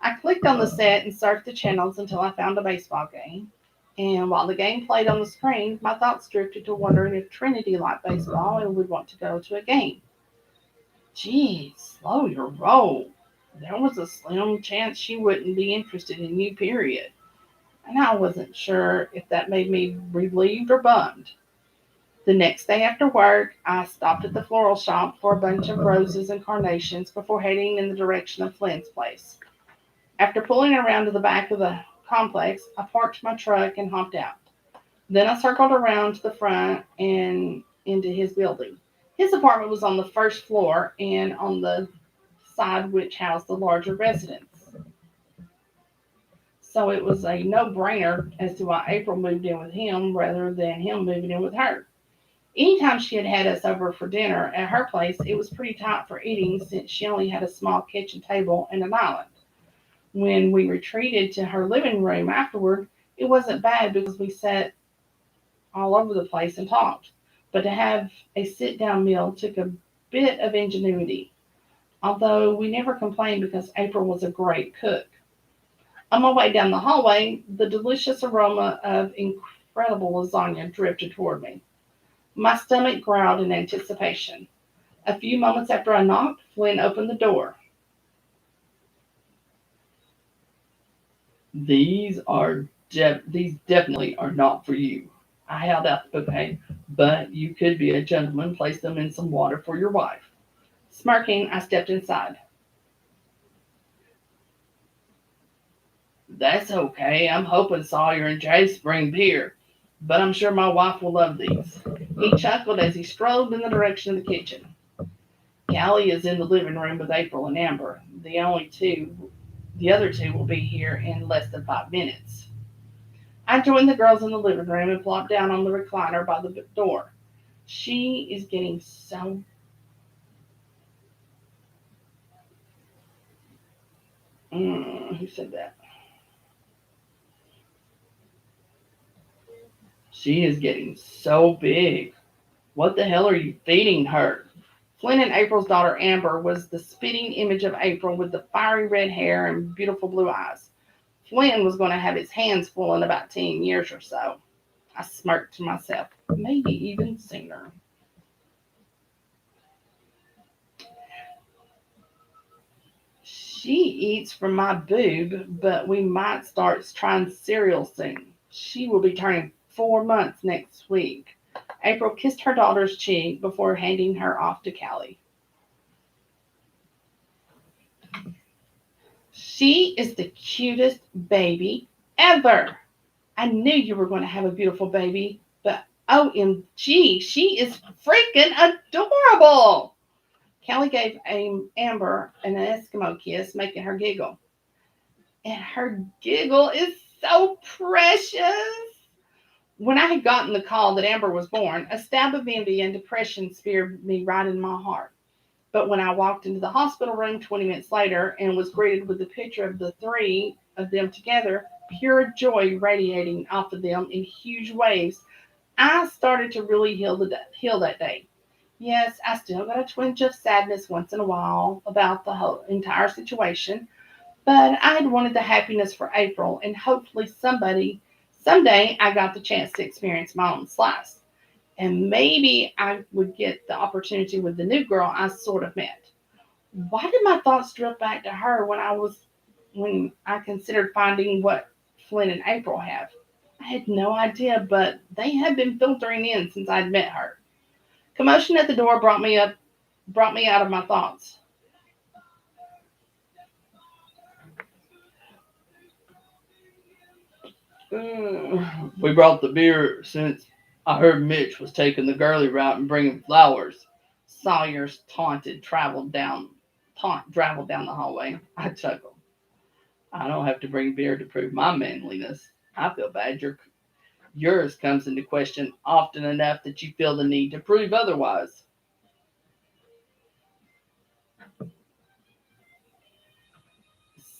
I clicked on the set and surfed the channels until I found a baseball game. And while the game played on the screen, my thoughts drifted to wondering if Trinity liked baseball and would want to go to a game. Geez, slow your roll. There was a slim chance she wouldn't be interested in you, period. And I wasn't sure if that made me relieved or bummed. The next day after work, I stopped at the floral shop for a bunch of roses and carnations before heading in the direction of Flynn's place. After pulling around to the back of the complex, I parked my truck and hopped out. Then I circled around to the front and into his building. His apartment was on the first floor and on the side which housed the larger residence. So it was a no-brainer as to why April moved in with him rather than him moving in with her. Anytime she had had us over for dinner at her place, it was pretty tight for eating since she only had a small kitchen table and an island. When we retreated to her living room afterward, it wasn't bad because we sat all over the place and talked. But to have a sit down meal took a bit of ingenuity, although we never complained because April was a great cook. On my way down the hallway, the delicious aroma of incredible lasagna drifted toward me. My stomach growled in anticipation. A few moments after I knocked, Flynn opened the door. These definitely are not for you. I held out the bouquet. But you could be a gentleman, place them in some water for your wife. Smirking, I stepped inside. That's okay. I'm hoping Sawyer and Jace bring beer, but I'm sure my wife will love these. He chuckled as he strolled in the direction of the kitchen. Callie is in the living room with April and Amber. The other two will be here in less than 5 minutes. I joined the girls in the living room and plopped down on the recliner by the door. She is getting so. Who said that? She is getting so big. What the hell are you feeding her? Flynn and April's daughter Amber was the spitting image of April with the fiery red hair and beautiful blue eyes. Flynn was going to have his hands full in about 10 years or so. I smirked to myself. Maybe even sooner. She eats from my boob, but we might start trying cereal soon. She will be turning 4 months next week. April kissed her daughter's cheek before handing her off to Callie. She is the cutest baby ever. I knew you were going to have a beautiful baby, but OMG, she is freaking adorable. Callie gave Amber an Eskimo kiss, making her giggle. And her giggle is so precious. When I had gotten the call that Amber was born, a stab of envy and depression speared me right in my heart. But when I walked into the hospital room 20 minutes later and was greeted with the picture of the three of them together, pure joy radiating off of them in huge waves, I started to really heal that day. Yes, I still got a twinge of sadness once in a while about the whole entire situation, but I had wanted the happiness for April, and hopefully someday, I got the chance to experience my own slice. And maybe I would get the opportunity with the new girl I sort of met. Why did my thoughts drift back to her when I considered finding what Flynn and April have? I had no idea, but they had been filtering in since I'd met her. Commotion at the door brought me out of my thoughts. We brought the beer since I heard Mitch was taking the girly route and bringing flowers. Sawyer's taunt traveled down the hallway. I chuckled. I don't have to bring beer to prove my manliness. I feel bad yours comes into question often enough that you feel the need to prove otherwise.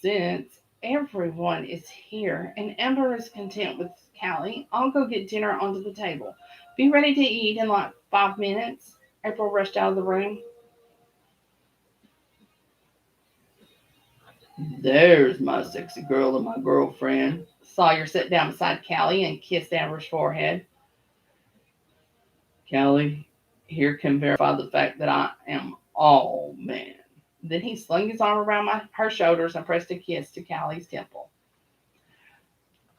Since everyone is here and Amber is content with Callie, I'll go get dinner onto the table. Be ready to eat in like 5 minutes. April rushed out of the room. There's my sexy girl and my girlfriend. Sawyer sat down beside Callie and kissed Amber's forehead. Callie, here can verify the fact that I am all man. Then he slung his arm around her shoulders and pressed a kiss to Callie's temple.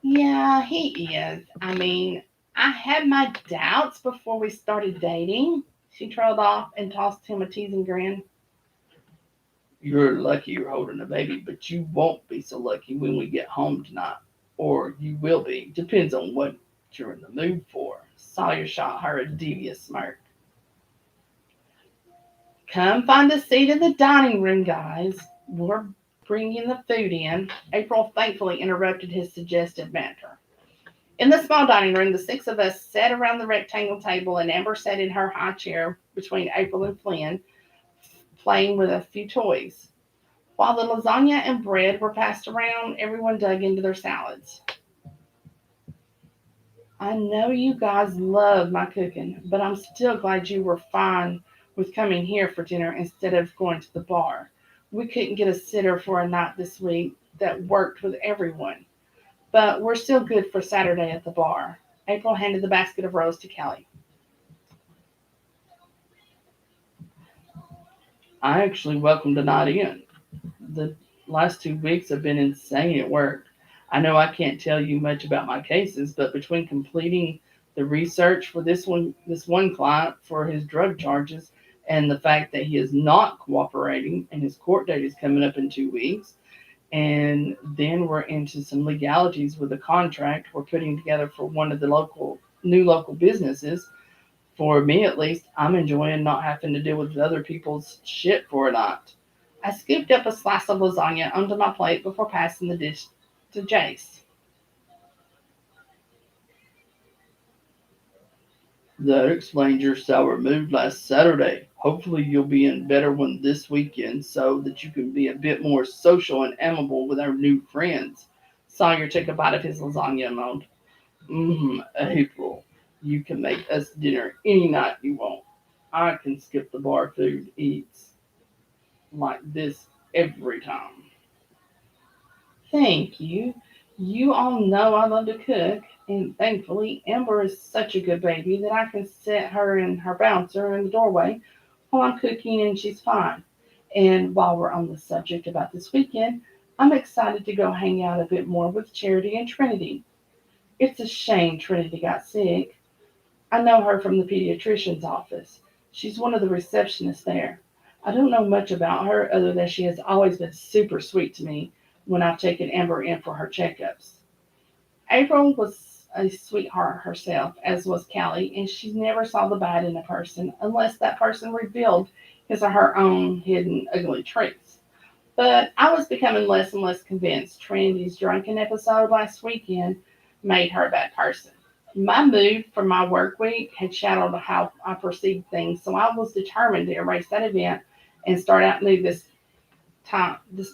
Yeah, he is. I mean, I had my doubts before we started dating. She trailed off and tossed him a teasing grin. You're lucky you're holding a baby, but you won't be so lucky when we get home tonight. Or you will be. Depends on what you're in the mood for. Sawyer shot her a devious smirk. Come find a seat in the dining room, guys. We're bringing the food in. April thankfully interrupted his suggestive banter. In the small dining room, the six of us sat around the rectangle table, and Amber sat in her high chair between April and Flynn, playing with a few toys. While the lasagna and bread were passed around, everyone dug into their salads. I know you guys love my cooking, but I'm still glad you were fine with coming here for dinner instead of going to the bar. We couldn't get a sitter for a night this week that worked with everyone, but we're still good for Saturday at the bar. April handed the basket of rolls to Kelly. I actually welcomed the night in. The last 2 weeks have been insane at work. I know I can't tell you much about my cases, but between completing The research for this one client for his drug charges, and the fact that he is not cooperating, and his court date is coming up in 2 weeks. And then we're into some legalities with a contract we're putting together for one of the local businesses. For me, at least, I'm enjoying not having to deal with other people's shit for a night. I scooped up a slice of lasagna onto my plate before passing the dish to Jace. That explains your sour mood last Saturday. Hopefully, you'll be in better one this weekend so that you can be a bit more social and amiable with our new friends. Sawyer took a bite of his lasagna and moaned. April, you can make us dinner any night you want. I can skip the bar food eats like this every time. Thank you. You all know I love to cook, and thankfully, Amber is such a good baby that I can set her and her bouncer in the doorway while I'm cooking, and she's fine. And while we're on the subject about this weekend, I'm excited to go hang out a bit more with Charity and Trinity. It's a shame Trinity got sick. I know her from the pediatrician's office. She's one of the receptionists there. I don't know much about her other than she has always been super sweet to me when I've taken Amber in for her checkups. April was a sweetheart herself, as was Callie, and she never saw the bad in a person unless that person revealed his or her own hidden ugly traits. But I was becoming less and less convinced Trinity's drunken episode last weekend made her a bad person. My mood for my work week had shadowed how I perceived things, so I was determined to erase that event and start out new this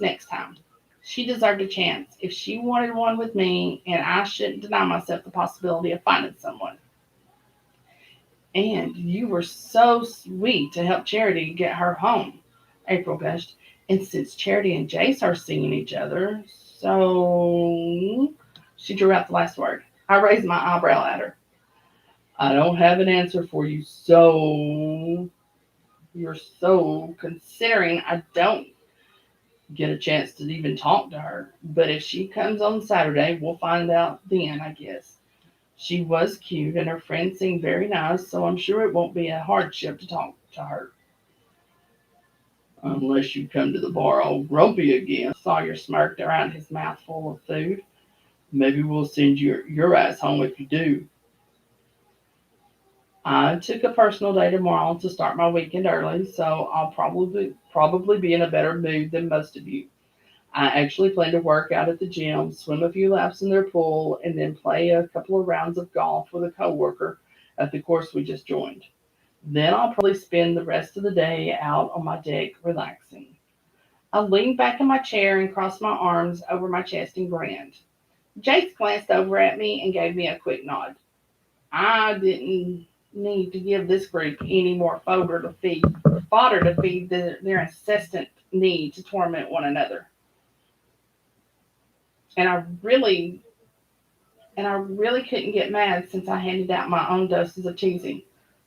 next time. She deserved a chance if she wanted one with me, and I shouldn't deny myself the possibility of finding someone. And you were so sweet to help Charity get her home, April gushed. And since Charity and Jace are seeing each other, so she drew out the last word. I raised my eyebrow at her. I don't have an answer for you, so You're so considering I don't get a chance to even talk to her. But if she comes on Saturday, we'll find out then, I guess. She was cute and her friend seemed very nice, so I'm sure it won't be a hardship to talk to her. unless you come to the bar all grumpy again, Sawyer smirked around his mouth full of food. maybe we'll send your ass home if you do. I took a personal day tomorrow to start my weekend early, so I'll probably be in a better mood than most of you. I actually plan to work out at the gym, swim a few laps in their pool, and then play a couple of rounds of golf with a coworker at the course we just joined. Then I'll probably spend the rest of the day out on my deck relaxing. I leaned back in my chair and crossed my arms over my chest and grinned. Jace glanced over at me and gave me a quick nod. I didn't need to give this group any more fodder to feed their incessant need to torment one another. And I really couldn't get mad since I handed out my own doses of teasing.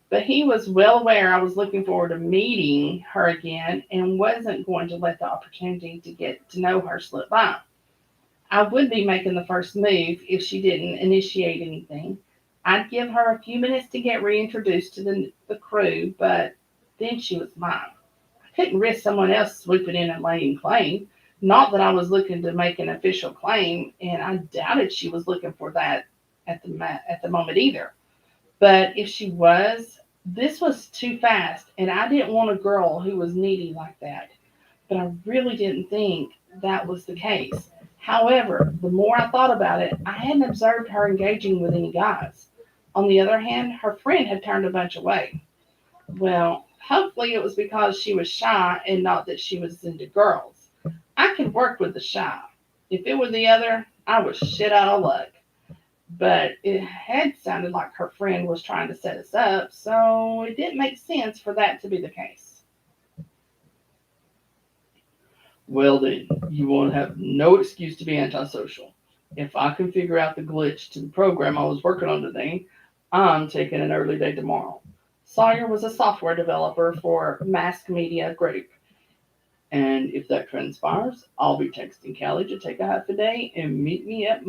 But he was well aware I was looking forward to meeting her again and wasn't going to let the opportunity to get to know her slip by. I would be making the first move if she didn't initiate anything. I'd give her a few minutes to get reintroduced to the crew, but then she was mine. I couldn't risk someone else swooping in and laying claim. Not that I was looking to make an official claim, and I doubted she was looking for that at the moment either. But if she was, this was too fast, and I didn't want a girl who was needy like that. But I really didn't think that was the case. However, the more I thought about it, I hadn't observed her engaging with any guys. On the other hand, her friend had turned a bunch away. Well, hopefully it was because she was shy and not that she was into girls. I could work with the shy. If it were the other, I was shit out of luck. But it had sounded like her friend was trying to set us up, so it didn't make sense for that to be the case. Well then, you won't have no excuse to be antisocial. If I can figure out the glitch to the program I was working on today, I'm taking an early day tomorrow. Sawyer was a software developer for Mass Media Group. And if that transpires, I'll be texting Callie to take a half a day and meet me at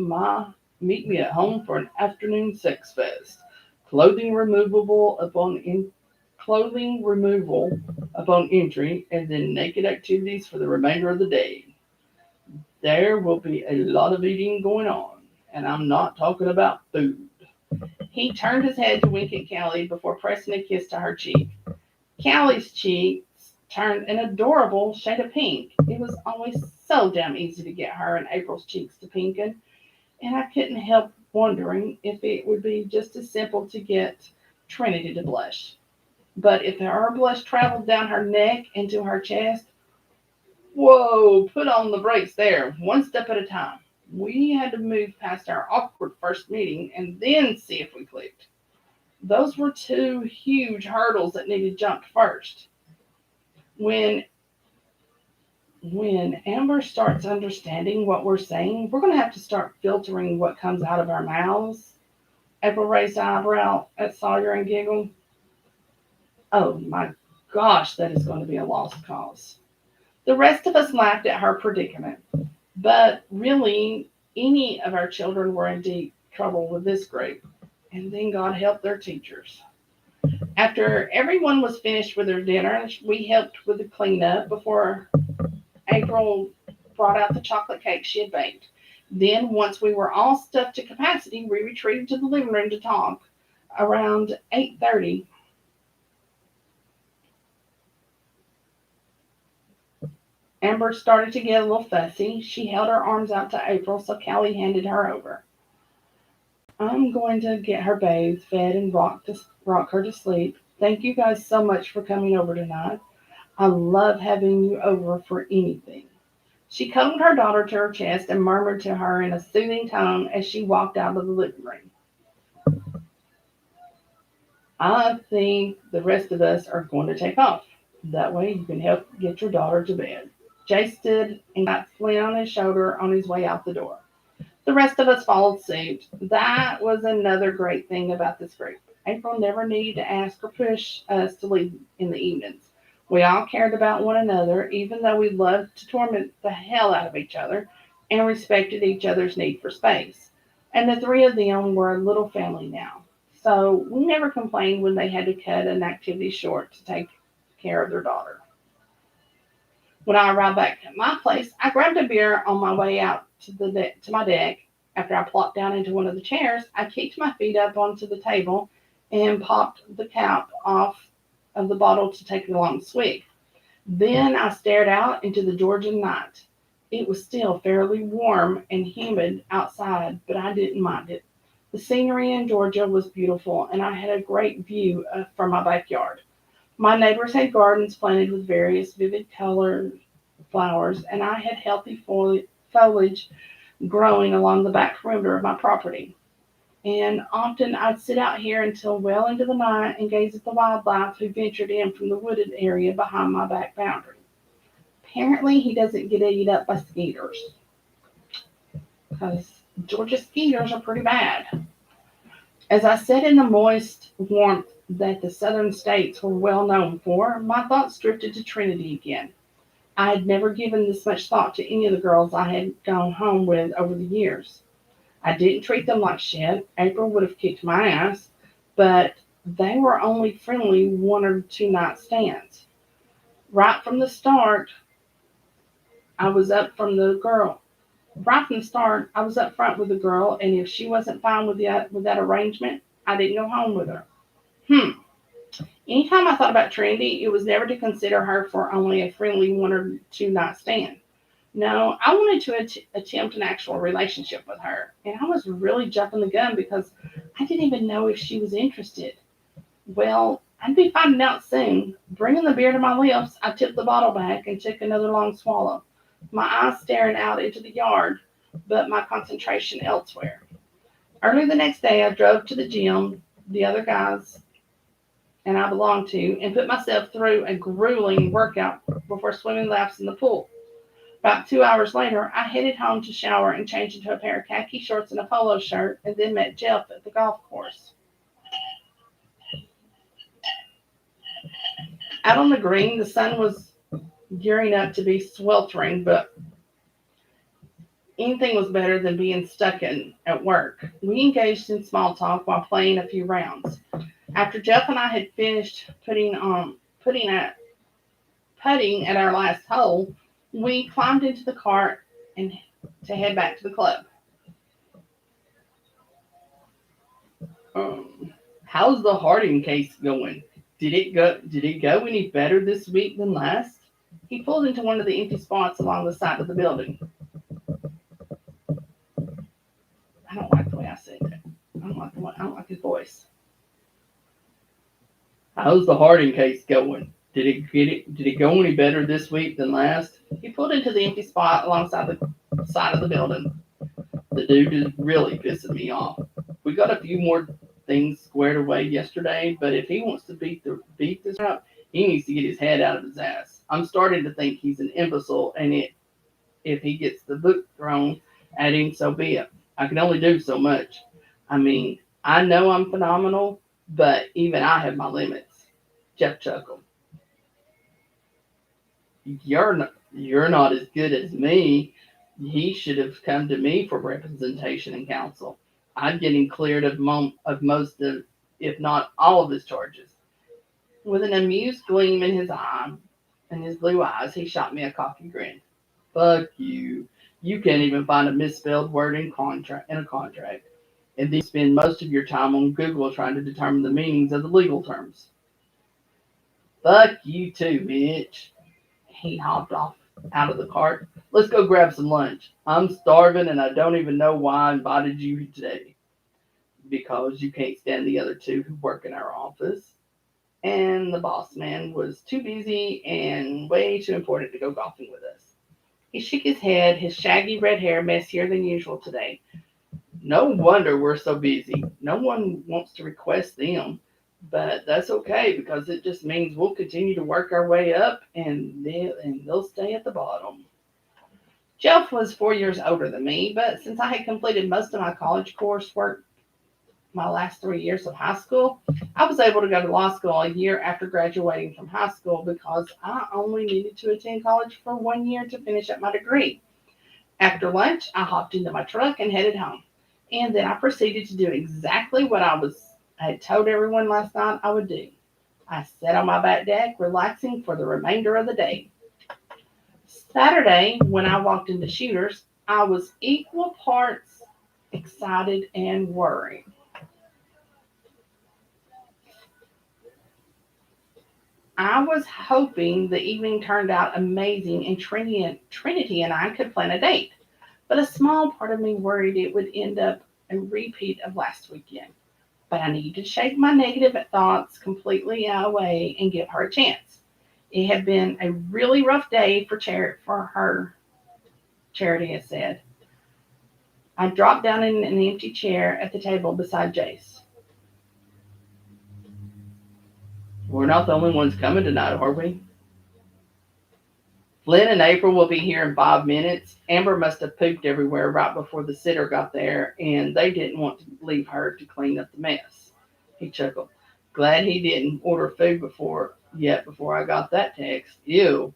home for an afternoon sex fest. clothing removable clothing removal upon entry, and then naked activities for the remainder of the day. There will be a lot of eating going on, and I'm not talking about food. He turned his head to wink at Callie before pressing a kiss to her cheek. Callie's cheeks turned an adorable shade of pink. It was always so damn easy to get her and April's cheeks to pinken, and I couldn't help wondering if it would be just as simple to get Trinity to blush. But if her blush traveled down her neck into her chest, whoa, put on the brakes there, one step at a time. We had to move past our awkward first meeting and then see if we clicked. Those were two huge hurdles that needed jumped first. When when Amber starts understanding what we're saying, we're going to have to start filtering what comes out of our mouths. April raised an eyebrow at Sawyer and giggled. Oh my gosh, that is going to be a lost cause. The rest of us laughed at her predicament, but really, any of our children were in deep trouble with this group, and then God helped their teachers. After everyone was finished with their dinner, we helped with the cleanup before April brought out the chocolate cake she had baked. Then, once we were all stuffed to capacity, we retreated to the living room to talk. Around 8:30, Amber started to get a little fussy. She held her arms out to April, so Callie handed her over. I'm going to get her bathed, fed, and rock her to sleep. Thank you guys so much for coming over tonight. I love having you over for anything. She cuddled her daughter to her chest and murmured to her in a soothing tone as she walked out of the living room. I think the rest of us are going to take off. That way you can help get your daughter to bed. Jay stood and got Flynn on his shoulder on his way out the door. The rest of us followed suit. That was another great thing about this group. April never needed to ask or push us to leave in the evenings. We all cared about one another, even though we loved to torment the hell out of each other and respected each other's need for space. And the three of them were a little family now. So we never complained when they had to cut an activity short to take care of their daughter. When I arrived back at my place, I grabbed a beer on my way out to my deck. After I plopped down into one of the chairs, I kicked my feet up onto the table and popped the cap off of the bottle to take a long swig. Then I stared out into the Georgian night. It was still fairly warm and humid outside, but I didn't mind it. The scenery in Georgia was beautiful, and I had a great view from my backyard. My neighbors had gardens planted with various vivid colored flowers, and I had healthy foliage growing along the back perimeter of my property. And often I'd sit out here until well into the night and gaze at the wildlife who ventured in from the wooded area behind my back boundary. Apparently, he doesn't get eaten up by skeeters, because Georgia skeeters are pretty bad. As I sat in the moist warmth that the southern states were well known for, my thoughts drifted to Trinity again. I had never given this much thought to any of the girls I had gone home with over the years. I didn't treat them like shit. April would have kicked my ass, but they were only friendly one or two night stands. Right from the start, I was up from the girl. Right from the start, I was up front with the girl, and if she wasn't fine with that arrangement, I didn't go home with her. Anytime I thought about Trinity, it was never to consider her for only a friendly one or two night stand. No, I wanted to attempt an actual relationship with her, and I was really jumping the gun because I didn't even know if she was interested. Well, I'd be finding out soon. Bringing the beer to my lips, I tipped the bottle back and took another long swallow, my eyes staring out into the yard, but my concentration elsewhere. Early the next day, I drove to the gym the other guys and I belonged to and put myself through a grueling workout before swimming laps in the pool. About 2 hours later, I headed home to shower and change into a pair of khaki shorts and a polo shirt, and then met Jeff at the golf course. Out on the green, the sun was gearing up to be sweltering, but anything was better than being stuck at work. We engaged in small talk while playing a few rounds. After Jeff and I had finished putting at our last hole, we climbed into the cart and to head back to the club. How's the Harding case going? Did it go any better this week than last? He pulled into one of the empty spots along the side of the building. I don't like the way I said that. I don't like his voice. How's the Harding case going? Did it go any better this week than last? He pulled into the empty spot alongside the side of the building. The dude is really pissing me off. We got a few more things squared away yesterday, but if he wants to beat this up, he needs to get his head out of his ass. I'm starting to think he's an imbecile, and if he gets the book thrown at him, so be it. I can only do so much. I mean, I know I'm phenomenal, but even I have my limits. Jeff chuckled. You're not as good as me. He should have come to me for representation and counsel. I'd get him cleared of most of, if not all of his charges. With an amused gleam in his eye, in his blue eyes, he shot me a cocky grin. Fuck you. You can't even find a misspelled word in a contract. And then you spend most of your time on Google trying to determine the meanings of the legal terms. Fuck you too, Mitch. He hopped off out of the cart. Let's go grab some lunch. I'm starving and I don't even know why I invited you today. Because you can't stand the other two who work in our office. And the boss man was too busy and way too important to go golfing with us. He shook his head, his shaggy red hair messier than usual today. No wonder we're so busy. No one wants to request them. But that's okay because it just means we'll continue to work our way up and they'll stay at the bottom. Jeff was 4 years older than me, but since I had completed most of my college coursework my last 3 years of high school, I was able to go to law school a year after graduating from high school because I only needed to attend college for 1 year to finish up my degree. After lunch, I hopped into my truck and headed home. And then I proceeded to do exactly what I had told everyone last night I would do. I sat on my back deck, relaxing for the remainder of the day. Saturday, when I walked into Shooters, I was equal parts excited and worried. I was hoping the evening turned out amazing and Trinity and I could plan a date, but a small part of me worried it would end up a repeat of last weekend. But I needed to shake my negative thoughts completely away and give her a chance. It had been a really rough day for her, Charity had said. I dropped down in an empty chair at the table beside Jace. We're not the only ones coming tonight, are we? Flynn and April will be here in 5 minutes. Amber must have pooped everywhere right before the sitter got there, and they didn't want to leave her to clean up the mess. He chuckled. Glad he didn't order food before I got that text. Ew.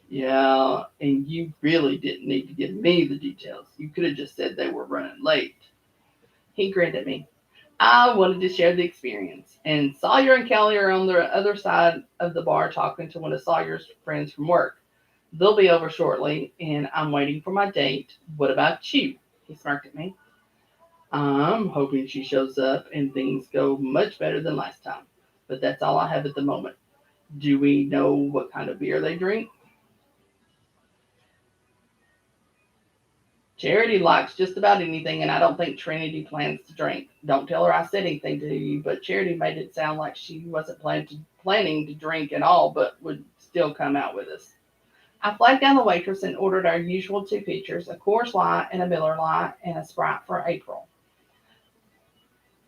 Yeah, and you really didn't need to give me the details. You could have just said they were running late. He grinned at me. I wanted to share the experience. And Sawyer and Kelly are on the other side of the bar talking to one of Sawyer's friends from work. They'll be over shortly, and I'm waiting for my date. What about you? He smirked at me. I'm hoping she shows up and things go much better than last time. But that's all I have at the moment. Do we know what kind of beer they drink? Charity likes just about anything, and I don't think Trinity plans to drink. Don't tell her I said anything to you, but Charity made it sound like she wasn't planning to drink at all, but would still come out with us. I flagged down the waitress and ordered our usual 2 pitchers, a Coors Light and a Miller Lite, and a Sprite for April.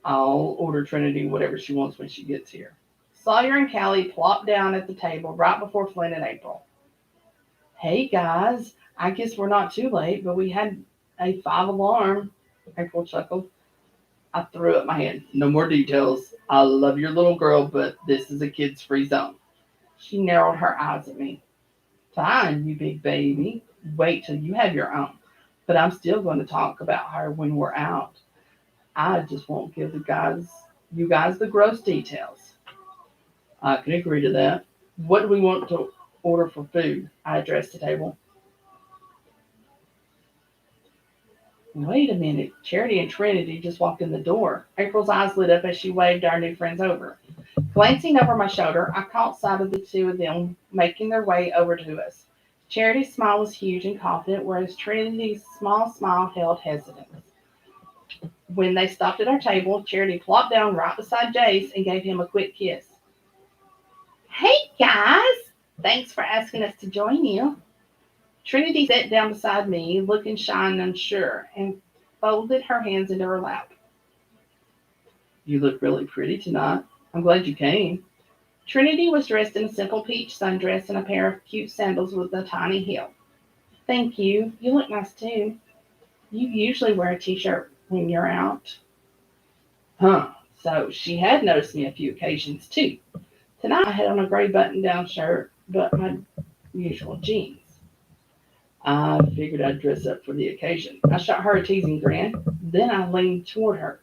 I'll order Trinity whatever she wants when she gets here. Sawyer and Callie plopped down at the table right before Flynn and April. Hey guys, I guess we're not too late, but we had a 5 alarm. April chuckled. I threw up my hand. No more details. I love your little girl, but this is a kids-free zone. She narrowed her eyes at me. Fine, you big baby. Wait till you have your own. But I'm still going to talk about her when we're out. I just won't give the guys You guys, the gross details. I can agree to that. What do we want to order for food? I addressed the table. Wait a minute. Charity and Trinity just walked in the door. April's eyes lit up as she waved our new friends over. Glancing over my shoulder, I caught sight of the two of them making their way over to us. Charity's smile was huge and confident, whereas Trinity's small smile held hesitance. When they stopped at our table, Charity plopped down right beside Jace and gave him a quick kiss. Hey guys! Thanks for asking us to join you. Trinity sat down beside me, looking shy and unsure, and folded her hands into her lap. You look really pretty tonight. I'm glad you came. Trinity was dressed in a simple peach sundress and a pair of cute sandals with a tiny heel. Thank you. You look nice too. You usually wear a t-shirt when you're out. Huh. So she had noticed me a few occasions too. Tonight I had on a gray button-down shirt, but my usual jeans. I figured I'd dress up for the occasion. I shot her a teasing grin. Then I leaned toward her.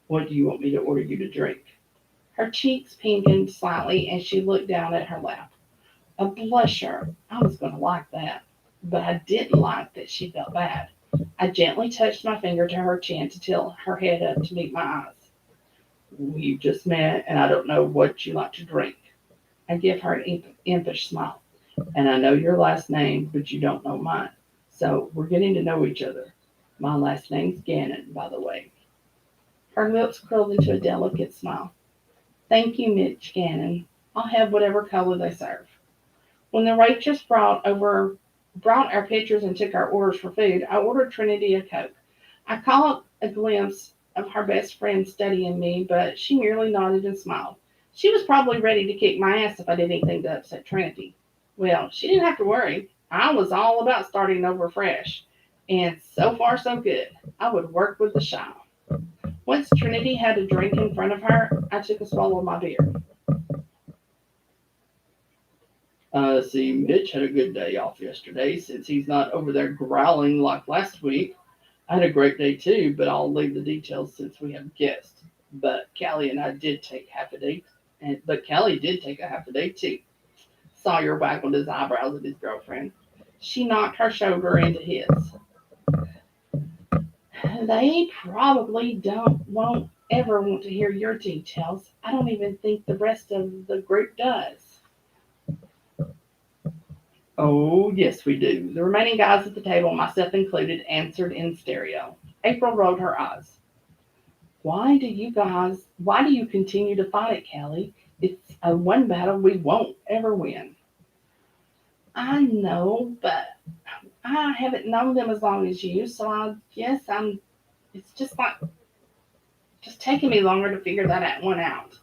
What do you want me to order you to drink? Her cheeks pinkened slightly and she looked down at her lap. A blusher. I was going to like that. But I didn't like that she felt bad. I gently touched my finger to her chin to tilt her head up to meet my eyes. We just met and I don't know what you like to drink. I give her an impish smile. And I know your last name, but you don't know mine. So we're getting to know each other. My last name's Gannon, by the way. Her lips curled into a delicate smile. Thank you, Mitch Gannon. I'll have whatever color they serve. When the waitress brought our pitchers and took our orders for food, I ordered Trinity a Coke. I caught a glimpse of her best friend studying me, but she merely nodded and smiled. She was probably ready to kick my ass if I did anything to upset Trinity. Well, she didn't have to worry. I was all about starting over fresh. And so far, so good. I would work with the shy. Once Trinity had a drink in front of her, I took a swallow of my beer. See, Mitch had a good day off yesterday since he's not over there growling like last week. I had a great day too, but I'll leave the details since we have guests. But Callie and I did take half a day, but Callie did take a half a day too. Sawyer waggled his eyebrows at his girlfriend. She knocked her shoulder into his. They probably won't ever want to hear your details. I don't even think the rest of the group does. Oh, yes, we do. The remaining guys at the table, myself included, answered in stereo. April rolled her eyes. Why do you continue to fight it, Callie? It's a one battle we won't ever win. I know, but I haven't known them as long as you, so I guess it's just taking me longer to figure that one out.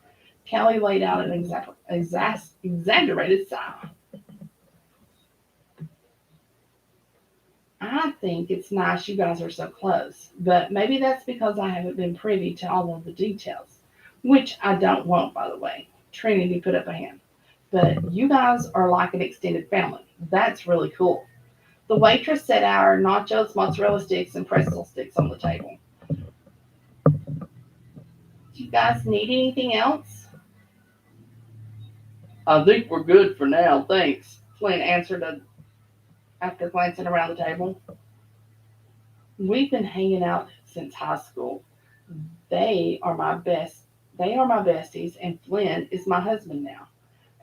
Callie laid out an exaggerated sigh. I think it's nice you guys are so close, but maybe that's because I haven't been privy to all of the details, which I don't want, by the way. Trinity put up a hand. But you guys are like an extended family. That's really cool. The waitress set our nachos, mozzarella sticks, and pretzel sticks on the table. Do you guys need anything else? I think we're good for now, thanks, Flynn answered after glancing around the table. We've been hanging out since high school. They are my besties, and Flynn is my husband now.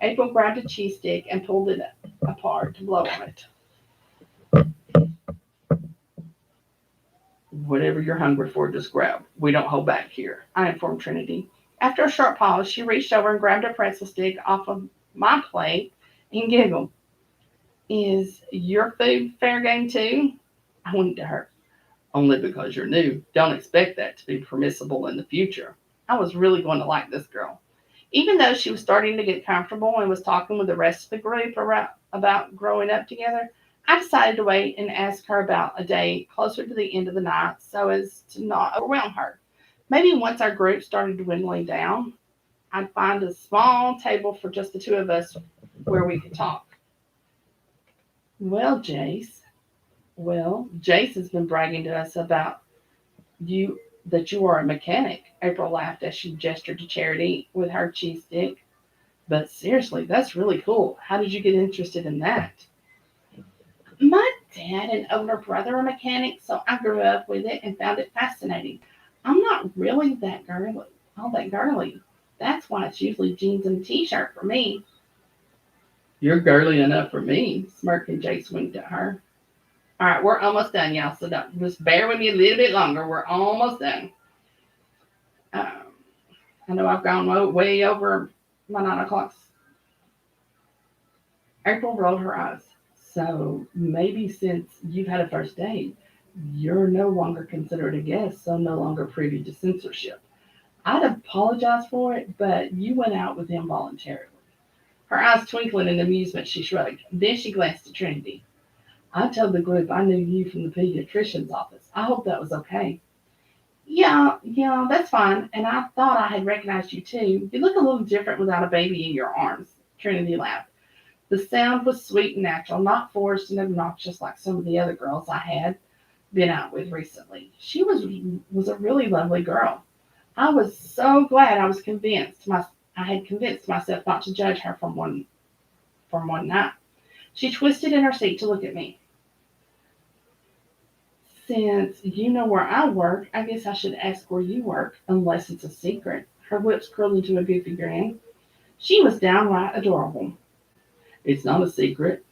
April grabbed a cheese stick and pulled it apart to blow on it. Whatever you're hungry for, just grab. We don't hold back here, I informed Trinity. After a short pause, she reached over and grabbed a pretzel stick off of my plate and giggled. Is your food fair game too? I winked at her. Only because you're new. Don't expect that to be permissible in the future. I was really going to like this girl. Even though she was starting to get comfortable and was talking with the rest of the group about growing up together, I decided to wait and ask her about a day closer to the end of the night so as to not overwhelm her. Maybe once our group started dwindling down, I'd find a small table for just the two of us where we could talk. Jace has been bragging to us about you That you are a mechanic, April laughed as she gestured to Charity with her cheese stick. But seriously, that's really cool. How did you get interested in that? My dad and older brother are mechanics, so I grew up with it and found it fascinating. I'm not really all that girly. That's why it's usually jeans and a t-shirt for me. You're girly enough for me, Smirking, Jace winked at her. All right, we're almost done, y'all. So just bear with me a little bit longer. We're almost done. Um, I know I've gone way over my 9 o'clock. April rolled her eyes. So maybe since you've had a first date, you're no longer considered a guest, so no longer privy to censorship. I'd apologize for it, but you went out with him voluntarily. Her eyes twinkling in amusement, she shrugged. Then she glanced at Trinity. I told the group I knew you from the pediatrician's office. I hope that was okay. Yeah, that's fine. And I thought I had recognized you too. You look a little different without a baby in your arms. Trinity laughed. The sound was sweet and natural, not forced and obnoxious like some of the other girls I had been out with recently. She was a really lovely girl. I was so glad I had convinced myself not to judge her from one night. She twisted in her seat to look at me. Since you know where I work, I guess I should ask where you work, unless it's a secret. Her lips curled into a goofy grin. She was downright adorable. it's not a secret.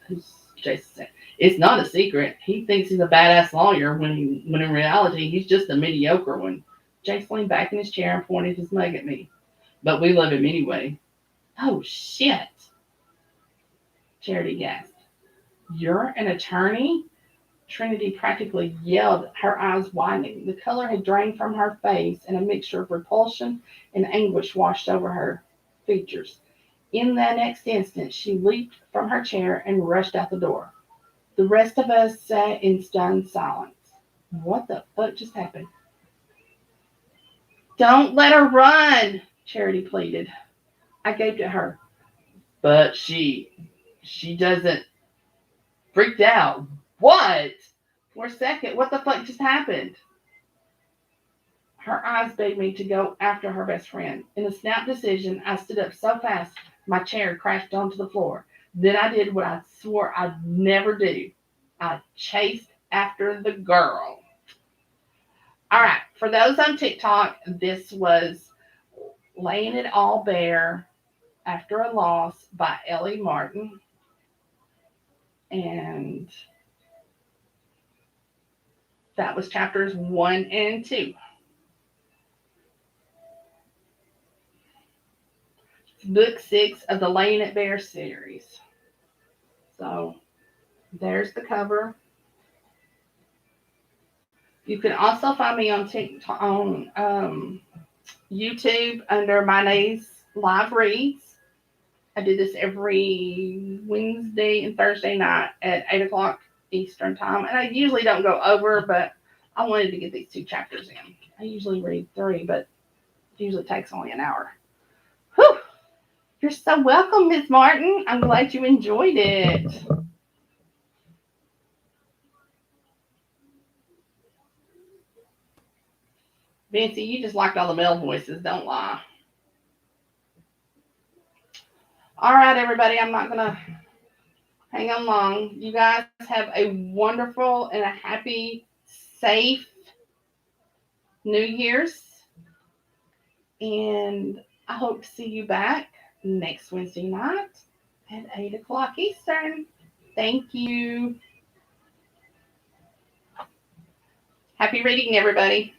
Who's Jason saying? It's not a secret. He thinks he's a badass lawyer when in reality he's just a mediocre one. Jace leaned back in his chair and pointed his mug at me. But we love him anyway. Oh, shit, Charity gasped. You're an attorney? Trinity practically yelled, her eyes widening. The color had drained from her face, and a mixture of repulsion and anguish washed over her features. In the next instant, she leaped from her chair and rushed out the door. The rest of us sat in stunned silence. What the fuck just happened? Don't let her run, Charity pleaded. I gaped at her. But she doesn't freaked out. What? For a second, what the fuck just happened? Her eyes begged me to go after her best friend. In a snap decision, I stood up so fast my chair crashed onto the floor. Then I did what I swore I'd never do. I chased after the girl. All right, for those on TikTok, this was Laying It All Bare After a Loss by Ellie Martin. And that was chapters 1 and 2. It's book 6 of the Laying It Bare series. So there's the cover. You can also find me on TikTok, on YouTube under My Nays Live Reads. I do this every Wednesday and Thursday night at 8 o'clock Eastern time. And I usually don't go over, but I wanted to get these 2 chapters in. I usually read 3, but it usually takes only an hour. Whew! You're so welcome, Miss Martin. I'm glad you enjoyed it. Vincy, you just liked all the male voices. Don't lie. All right, everybody. I'm not going to hang on long. You guys have a wonderful and a happy, safe New Year's. And I hope to see you back next Wednesday night at 8 o'clock Eastern. Thank you. Happy reading, everybody.